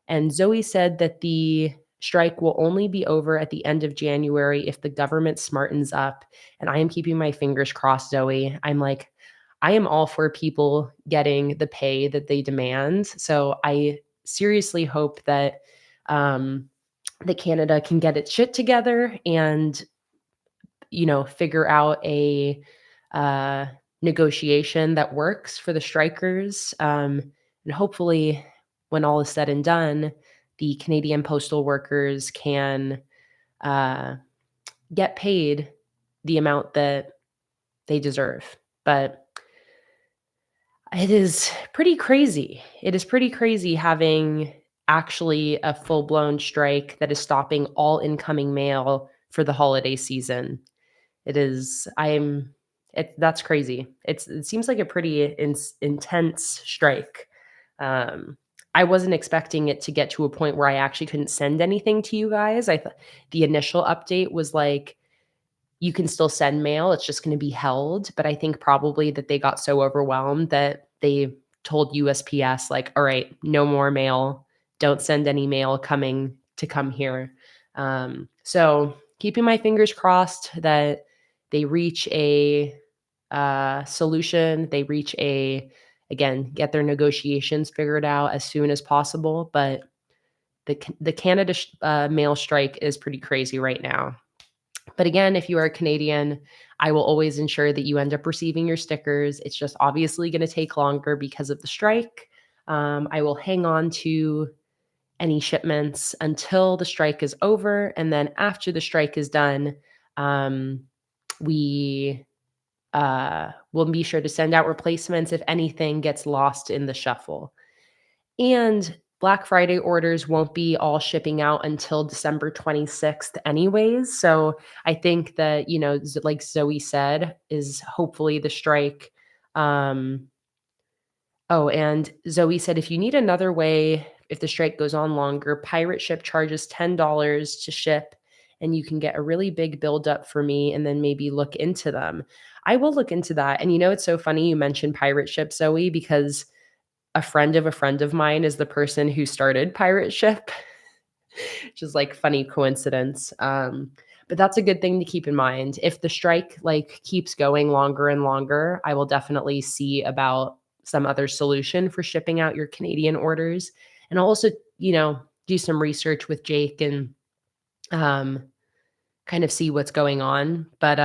And Zoe said that the strike will only be over at the end of January if the government smartens up. And I am keeping my fingers crossed, Zoe. I am all for people getting the pay that they demand. So I seriously hope um, that Canada can get its shit together and, figure out a uh, negotiation that works for the strikers. And hopefully, when all is said and done, the Canadian postal workers can uh, get paid the amount that they deserve. But it is pretty crazy. It is pretty crazy having actually a full-blown strike that is stopping all incoming mail for the holiday season. It is I'm it that's crazy. It seems like a pretty intense strike. Um, I wasn't expecting it to get to a point where I actually couldn't send anything to you guys. I thought the initial update was like, you can still send mail, it's just gonna be held, but I think probably that they got so overwhelmed that they told USPS, like, "All right, no more mail. Don't send any mail coming to come here." So keeping my fingers crossed that they reach a, solution, they reach a again, get their negotiations figured out as soon as possible, but the Canada mail strike is pretty crazy right now. But again, if you are a Canadian, I will always ensure that you end up receiving your stickers. It's just obviously going to take longer because of the strike. I will hang on to any shipments until the strike is over. And then after the strike is done, um, we will be sure to send out replacements if anything gets lost in the shuffle. And Black Friday orders won't be all shipping out until December 26th anyways. So I think that, like Zoe said, is hopefully the strike. Um, oh, and Zoe said if you need another way, if the strike goes on longer, Pirate Ship charges $10 to ship and you can get a really big buildup for me and then maybe look into them. I will look into that. And it's so funny you mentioned Pirate Ship, Zoe, because a friend of mine is the person who started Pirate Ship, which is like funny coincidence. But that's a good thing to keep in mind. If the strike like keeps going longer and longer, I will definitely see about some other solution for shipping out your Canadian orders. And I'll also, do some research with Jake and um, kind of see what's going on. But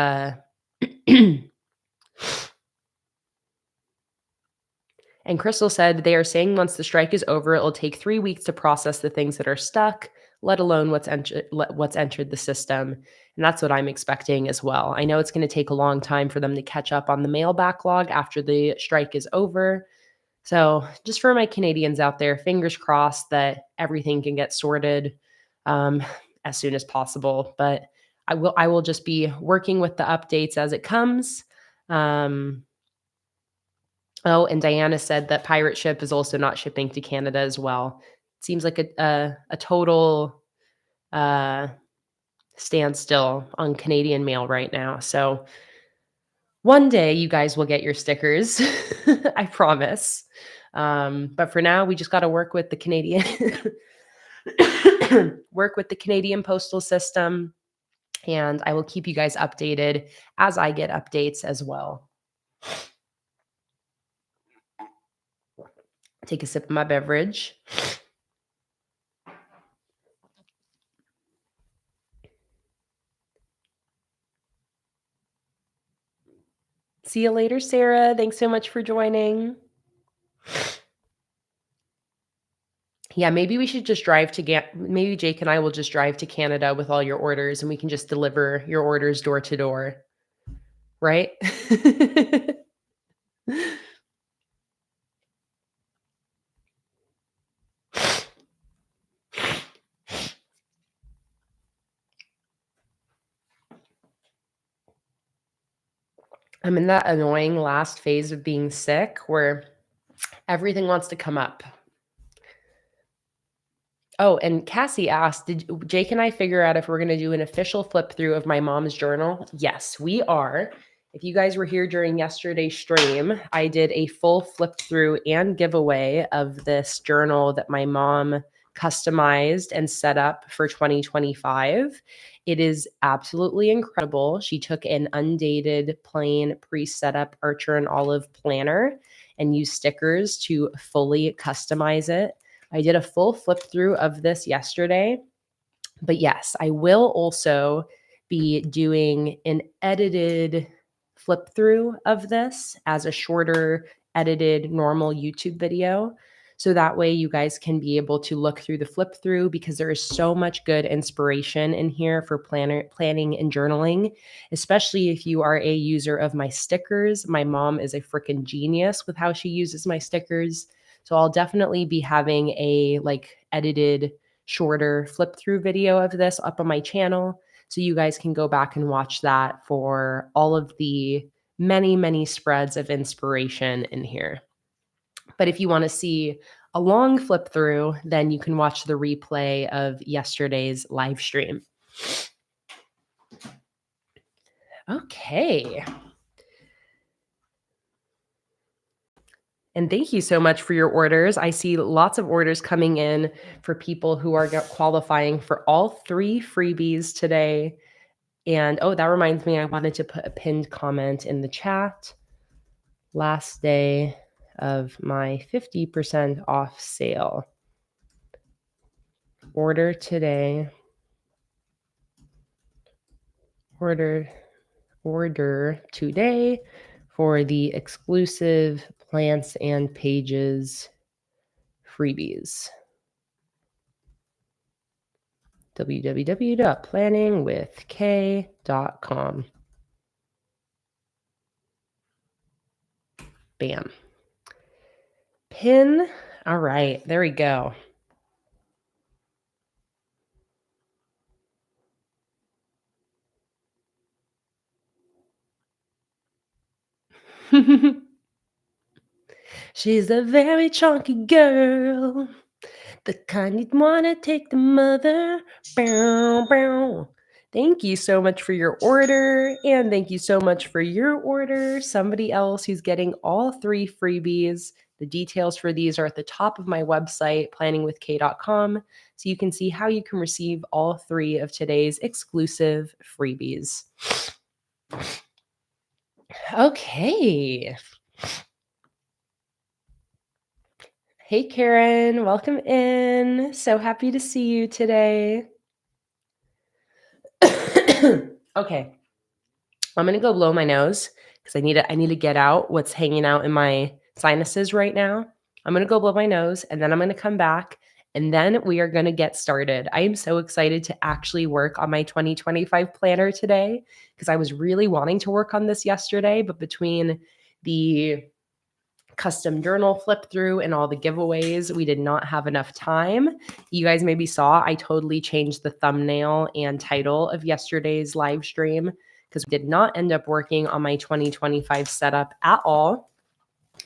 And Crystal said they are saying once the strike is over, it will take 3 weeks to process the things that are stuck, let alone what's entered the system. And that's what I'm expecting as well. I know it's going to take a long time for them to catch up on the mail backlog after the strike is over. So just for my Canadians out there, fingers crossed that everything can get sorted um, as soon as possible. But I will just be working with the updates as it comes. Um, Oh, and Diana said that Pirate Ship is also not shipping to Canada as well. It seems like a total uh, standstill on Canadian mail right now. So one day you guys will get your stickers, I promise. But for now, we just got to work with the Canadian work with the Canadian postal system, and I will keep you guys updated as I get updates as well. Take a sip of my beverage. See you later, Sarah. Thanks so much for joining. Yeah, maybe we should just drive to maybe Jake and I will just drive to Canada with all your orders and we can just deliver your orders door to door. Right? I'm in that annoying last phase of being sick where everything wants to come up. Oh, and Cassie asked, did Jake and I figure out if we're going to do an official flip through of my mom's journal? Yes, we are. If you guys were here during yesterday's stream, I did a full flip through and giveaway of this journal that my mom customized and set up for 2025. It is absolutely incredible. She took an undated, plain, pre-set up Archer and Olive planner and used stickers to fully customize it. I did a full flip through of this yesterday. But yes, I will also be doing an edited flip through of this as a shorter, edited, normal YouTube video. So that way you guys can be able to look through the flip through because there is so much good inspiration in here for planning and journaling, especially if you are a user of my stickers. My mom is a freaking genius with how she uses my stickers. So I'll definitely be having a edited shorter flip through video of this up on my channel. So you guys can go back and watch that for all of the many, many spreads of inspiration in here. But if you want to see a long flip through, then you can watch the replay of yesterday's live stream. Okay. And thank you so much for your orders. I see lots of orders coming in for people who are qualifying for all 3 freebies today. And oh, that reminds me, I wanted to put a pinned comment in the chat. Last day of my 50% off sale. Order today. Order today for the exclusive Plants and Pages freebies. www.planningwithkay.com. Bam. Pin. All right, there we go. She's a very chunky girl, the kind you'd want to take the mother. Bow, bow. Thank you so much for your order, and thank you so much for your order. Somebody else who's getting all 3 freebies. The details for these are at the top of my website, planningwithkay.com, so you can see how you can receive all 3 of today's exclusive freebies. Okay. Hey, Karen, welcome in. So happy to see you today. Okay. I'm going to go blow my nose because I need to get out what's hanging out in my sinuses right now. I'm going to go blow my nose and then I'm going to come back and then we are going to get started. I am so excited to actually work on my 2025 planner today because I was really wanting to work on this yesterday, but between the custom journal flip through and all the giveaways, we did not have enough time. You guys maybe saw I totally changed the thumbnail and title of yesterday's live stream because we did not end up working on my 2025 setup at all.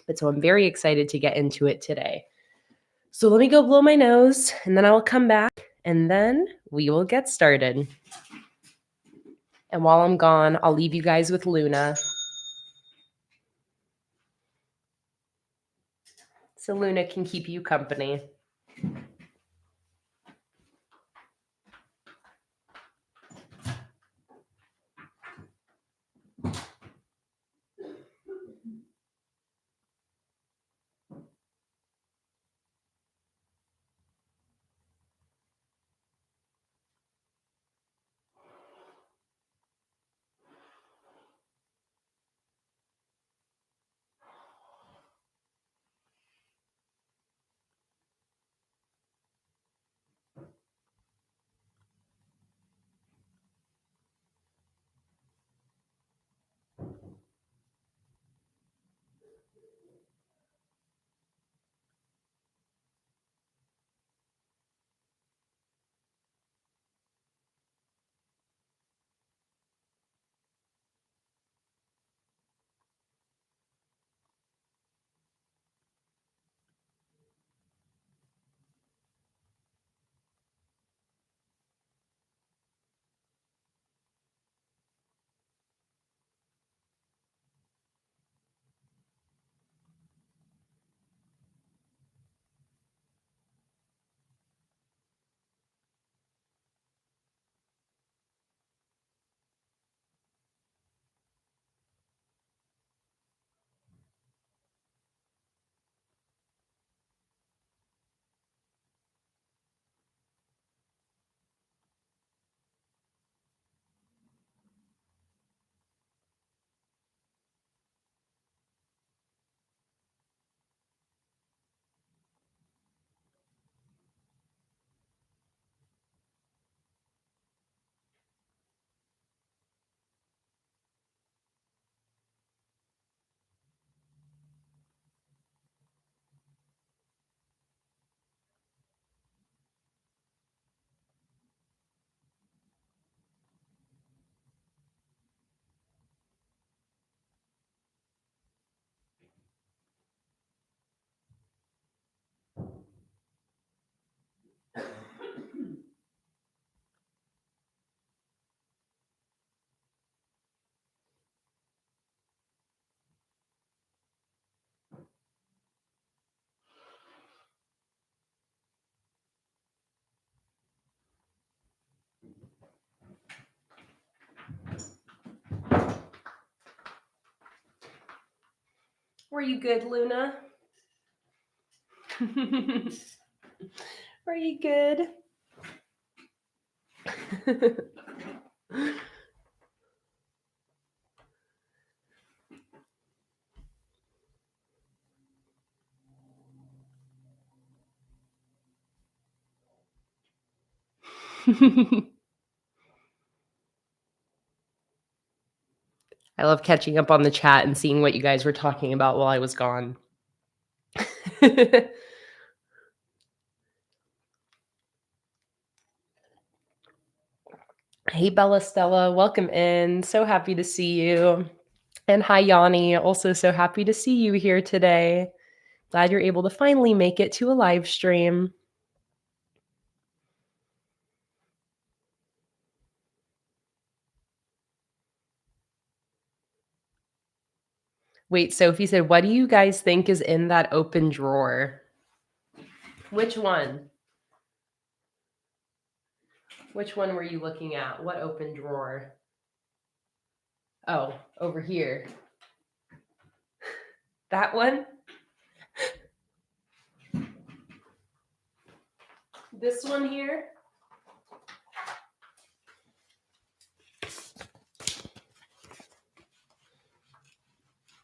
But so I'm very excited to get into it today. So let me go blow my nose and then I'll come back and then we will get started. And while I'm gone, I'll leave you guys with Luna. So Luna can keep you company. Were you good, Luna? Were you good? I love catching up on the chat and seeing what you guys were talking about while I was gone. Hey, Bella Stella, welcome in. So happy to see you. And hi, Yanni. Also, so happy to see you here today. Glad you're able to finally make it to a live stream. Wait, Sophie said, what do you guys think is in that open drawer? Which one? Which one were you looking at? What open drawer? Oh, over here. That one? This one here?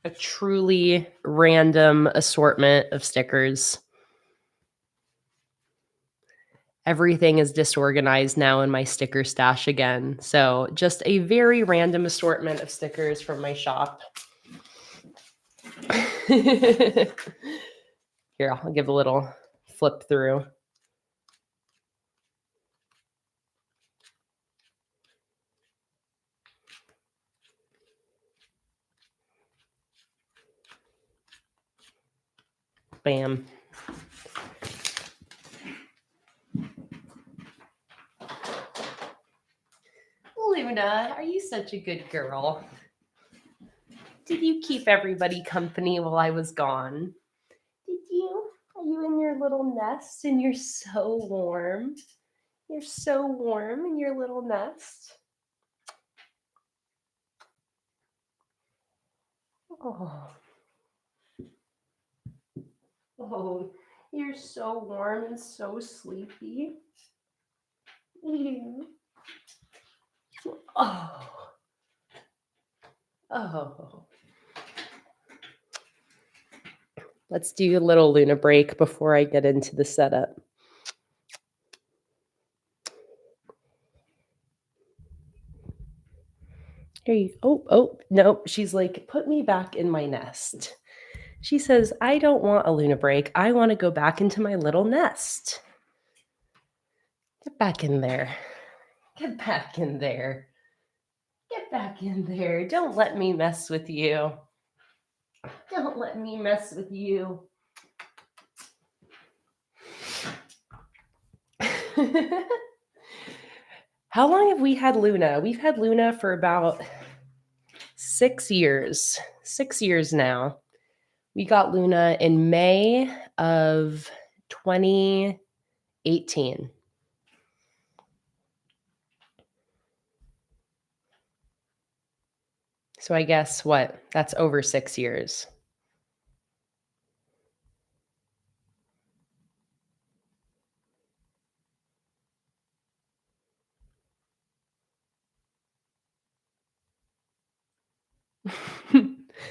A truly random assortment of stickers. Everything is disorganized now in my sticker stash again. So just a very random assortment of stickers from my shop. Here, I'll give a little flip through. Bam. Luna, are you such a good girl? Did you keep everybody company while I was gone? Did you? Are you in your little nest and you're so warm? You're so warm in your little nest. Oh. Oh, you're so warm and so sleepy. Oh. Oh. Let's do a little Luna break before I get into the setup. Here you. Oh, no. She's like, put me back in my nest. She says, I don't want a Luna break. I want to go back into my little nest. Get back in there. Get back in there. Get back in there. Don't let me mess with you. Don't let me mess with you. How long have we had Luna? We've had Luna for about 6 years. 6 years now. We got Luna in May of 2018. So I guess what? That's over 6 years.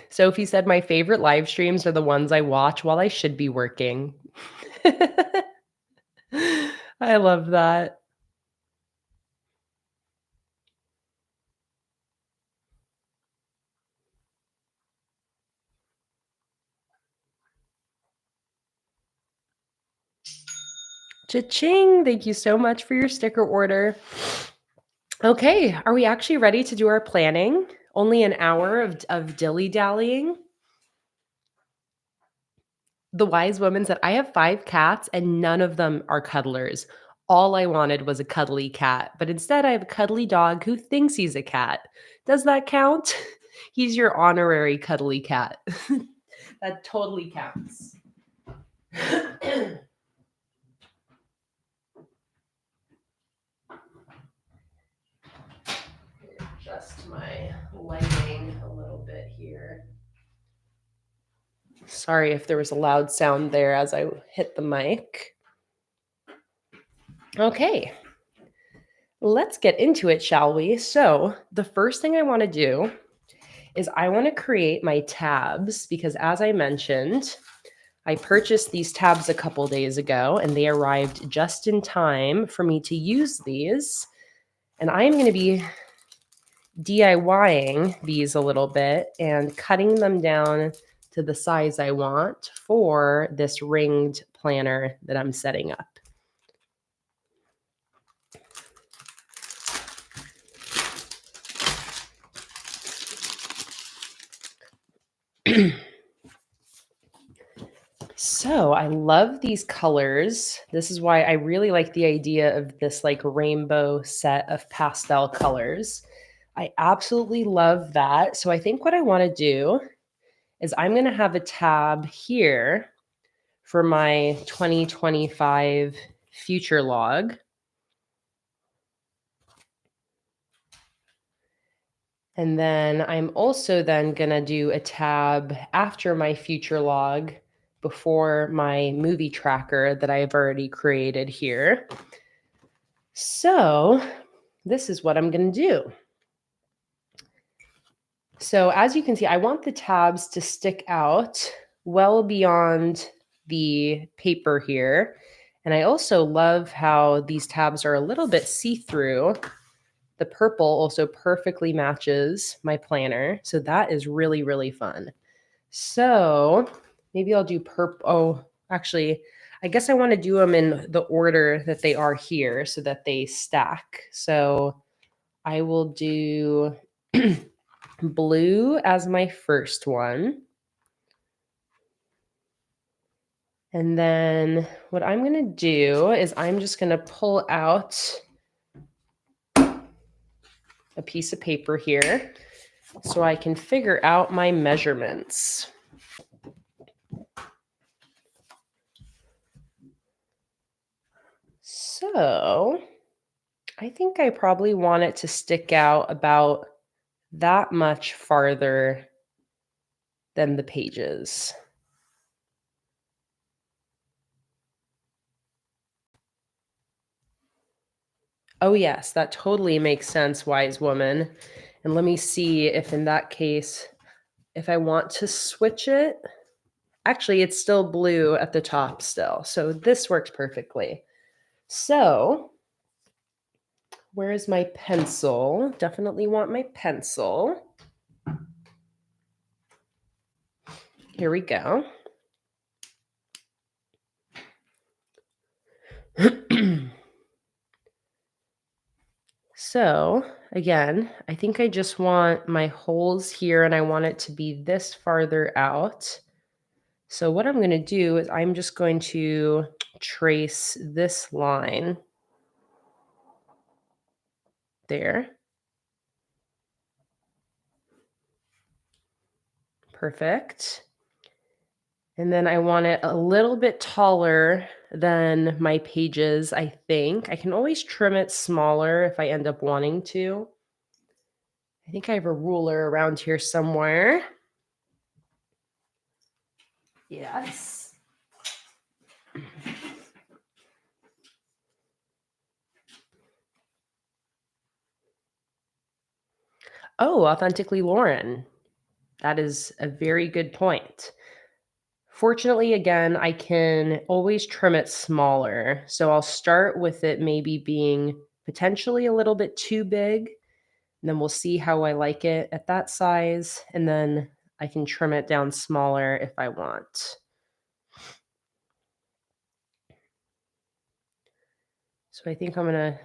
Sophie said, my favorite live streams are the ones I watch while I should be working. I love that. Cha-ching! Thank you so much for your sticker order. Okay, are we actually ready to do our planning? Only an hour of dilly-dallying? The wise woman said, I have 5 cats and none of them are cuddlers. All I wanted was a cuddly cat, but instead I have a cuddly dog who thinks he's a cat. Does that count? He's your honorary cuddly cat. That totally counts. Adjust my lighting a little bit here. Sorry if there was a loud sound there as I hit the mic. Okay, let's get into it, shall we? So the first thing I want to do is I want to create my tabs because, as I mentioned, I purchased these tabs a couple days ago and they arrived just in time for me to use these. And I'm going to be DIYing these a little bit and cutting them down to the size I want for this ringed planner that I'm setting up. So I love these colors. This is why I really like the idea of this like rainbow set of pastel colors. I absolutely love that. So I think what I want to do is I'm going to have a tab here for my 2025 future log. And then I'm also then going to do a tab after my future log before my movie tracker that I've already created here. So this is what I'm going to do. So as you can see, I want the tabs to stick out well beyond the paper here. And I also love how these tabs are a little bit see-through. The purple also perfectly matches my planner. So that is really, really fun. So maybe I'll do purple. Oh, actually, I guess I want to do them in the order that they are here so that they stack. So I will do blue as my first one. And then what I'm going to do is I'm just going to pull out a piece of paper here so I can figure out my measurements. So I think I probably want it to stick out about that much farther than the pages. Oh, yes, that totally makes sense, wise woman. And let me see if in that case, if I want to switch it, actually, it's still blue at the top still. So this works perfectly. So where is my pencil? Definitely want my pencil. Here we go. So again, I think I just want my holes here and I want it to be this farther out. So what I'm going to do is I'm just going to trace this line there. Perfect. And then I want it a little bit taller than my pages, I think. I can always trim it smaller if I end up wanting to. I think I have a ruler around here somewhere. Yes. Oh, Authentically Lauren. That is a very good point. Fortunately, again, I can always trim it smaller. So I'll start with it maybe being potentially a little bit too big. And then we'll see how I like it at that size. And then I can trim it down smaller if I want. So I think I'm going to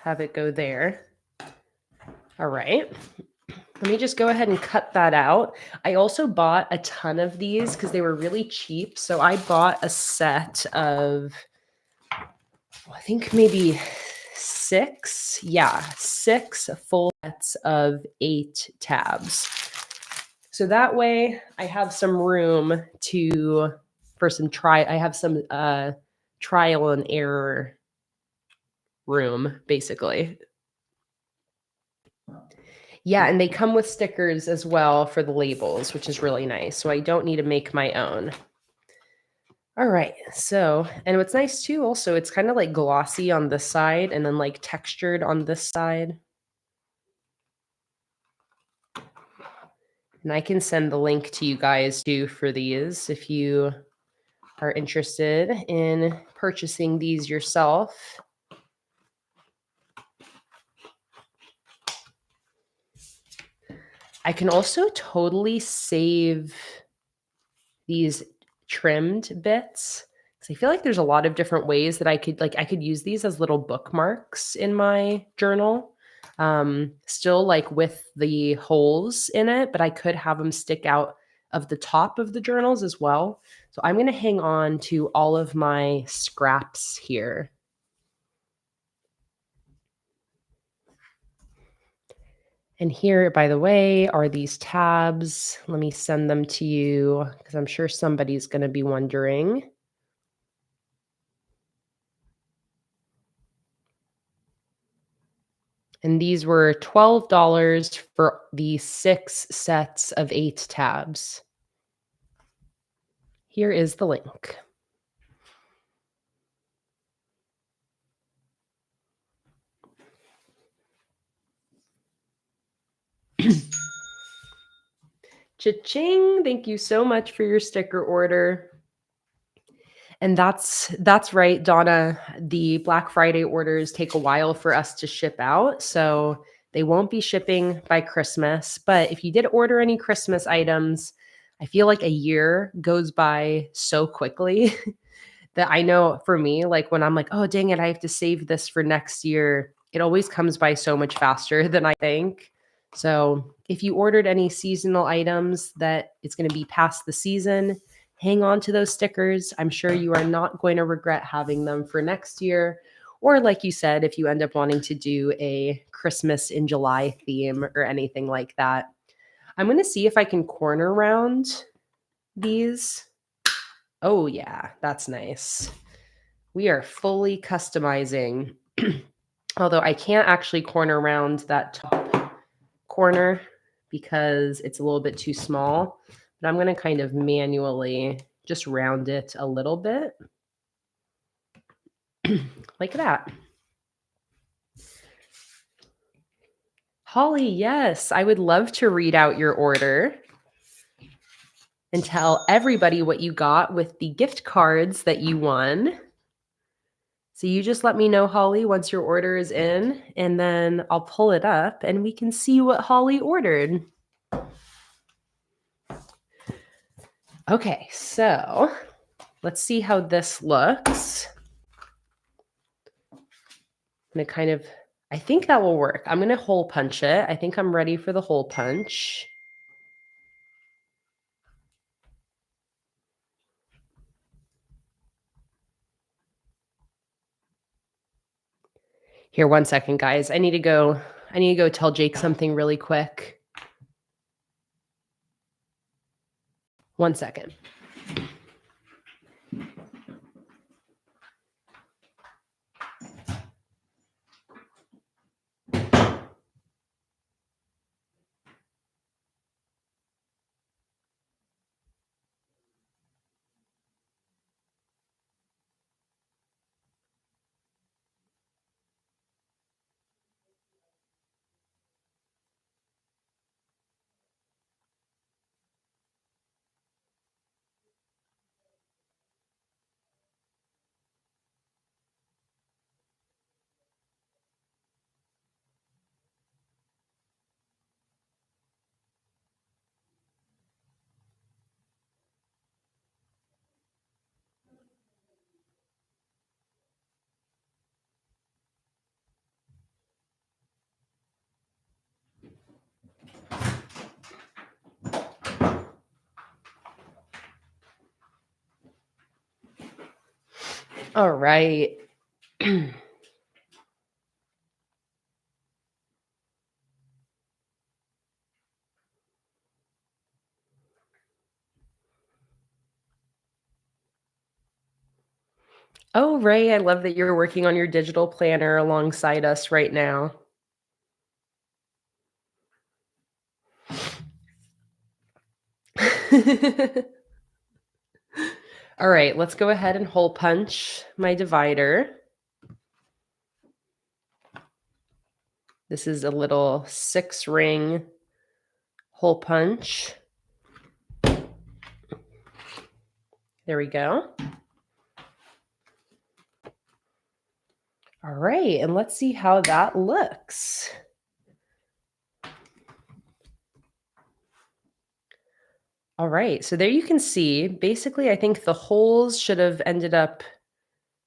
have it go there. All right. Let me just go ahead and cut that out. I also bought a ton of these because they were really cheap. So I bought a set of, I think maybe six full sets of 8 tabs. So that way I have some room to, for some I have some trial and error room, basically. Yeah, and they come with stickers as well for the labels, which is really nice. So I don't need to make my own. All right. So, and what's nice too, also, it's kind of like glossy on this side and then like textured on this side. And I can send the link to you guys too for these if you are interested in purchasing these yourself. I can also totally save these trimmed bits. So I feel like there's a lot of different ways that I could use these as little bookmarks in my journal. Still like with the holes in it, but I could have them stick out of the top of the journals as well. So I'm going to hang on to all of my scraps here. And here, by the way, are these tabs. Let me send them to you because I'm sure somebody's going to be wondering. And these were $12 for the 6 sets of 8 tabs. Here is the link. Cha-ching! Thank you so much for your sticker order. And that's right, Donna. The Black Friday orders take a while for us to ship out, so they won't be shipping by Christmas. But if you did order any Christmas items, I feel like a year goes by so quickly that I know for me, like when I'm like, oh, dang it, I have to save this for next year, it always comes by so much faster than I think. So if you ordered any seasonal items that it's going to be past the season, hang on to those stickers. I'm sure you are not going to regret having them for next year. Or, like you said, if you end up wanting to do a Christmas in July theme or anything like that. I'm going to see if I can corner round these. Oh, yeah, that's nice. We are fully customizing. Although I can't actually corner around that top corner because it's a little bit too small. But I'm going to kind of manually just round it a little bit. Like that. Holly, yes, I would love to read out your order and tell everybody what you got with the gift cards that you won. So you just let me know, Holly, once your order is in, and then I'll pull it up and we can see what Holly ordered. Okay, so let's see how this looks. I'm going to kind of, I think that will work. I'm going to hole punch it. I think I'm ready for the hole punch. Here, one second, guys. I need to go tell Jake something really quick. One second. All right. Oh, Ray, I love that you're working on your digital planner alongside us right now. All right, let's go ahead and hole punch my divider. This is a little 6-ring hole punch. There we go. All right, and let's see how that looks. All right, so there you can see, basically, I think the holes should have ended up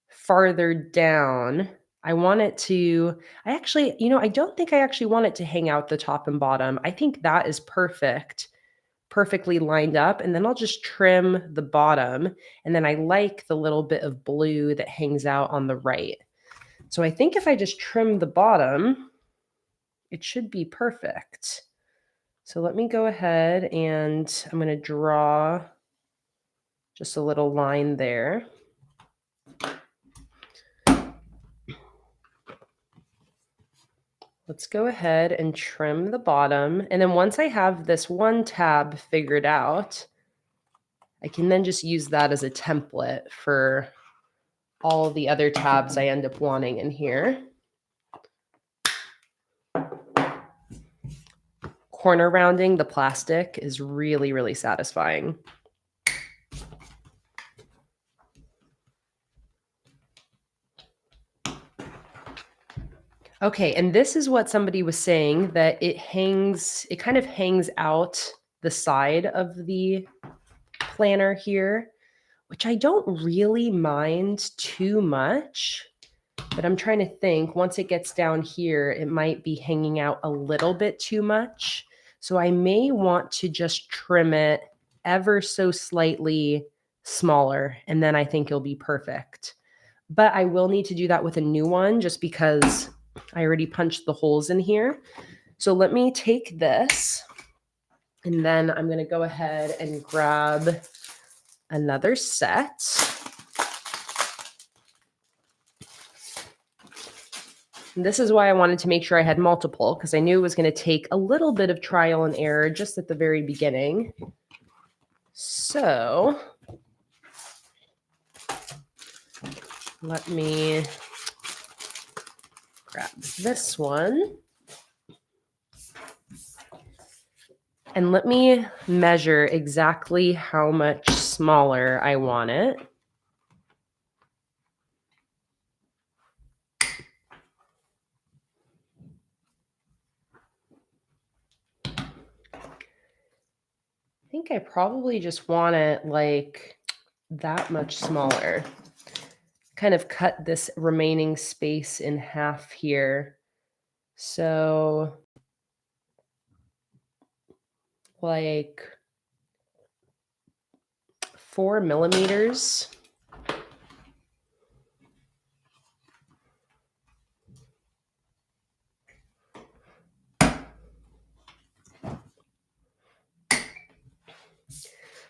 farther down. I want it to, I actually, I don't think I actually want it to hang out the top and bottom. I think that is perfect, perfectly lined up. And then I'll just trim the bottom. And then I like the little bit of blue that hangs out on the right. So I think if I just trim the bottom, it should be perfect. So let me go ahead and I'm going to draw just a little line there. Let's go ahead and trim the bottom. And then once I have this one tab figured out, I can then just use that as a template for all the other tabs I end up wanting in here. Corner rounding the plastic is really, really satisfying. Okay, and this is what somebody was saying, that it kind of hangs out the side of the planner here, which I don't really mind too much. But I'm trying to think, once it gets down here, it might be hanging out a little bit too much. So I may want to just trim it ever so slightly smaller, and then I think it'll be perfect. But I will need to do that with a new one just because I already punched the holes in here. So let me take this, and then I'm going to go ahead and grab another set. And this is why I wanted to make sure I had multiple, because I knew it was going to take a little bit of trial and error just at the very beginning. So let me grab this one. And let me measure exactly how much smaller I want it. I think I probably just want it like that much smaller. Kind of cut this remaining space in half here. So like 4 millimeters.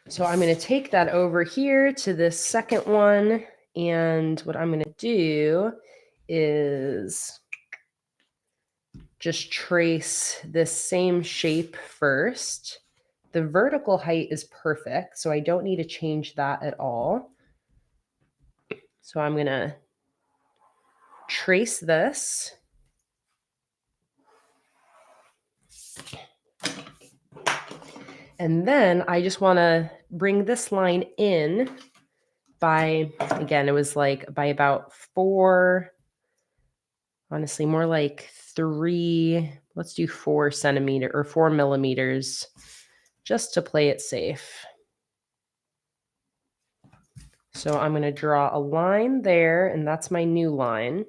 So I'm going to take that over here to this second one. And what I'm going to do is just trace this same shape first. The vertical height is perfect, so I don't need to change that at all. So I'm going to trace this. And then I just want to bring this line in by, again, it was like by about 4, honestly, more like 3, let's do 4 centimeter or 4 millimeters just to play it safe. So I'm going to draw a line there, and that's my new line.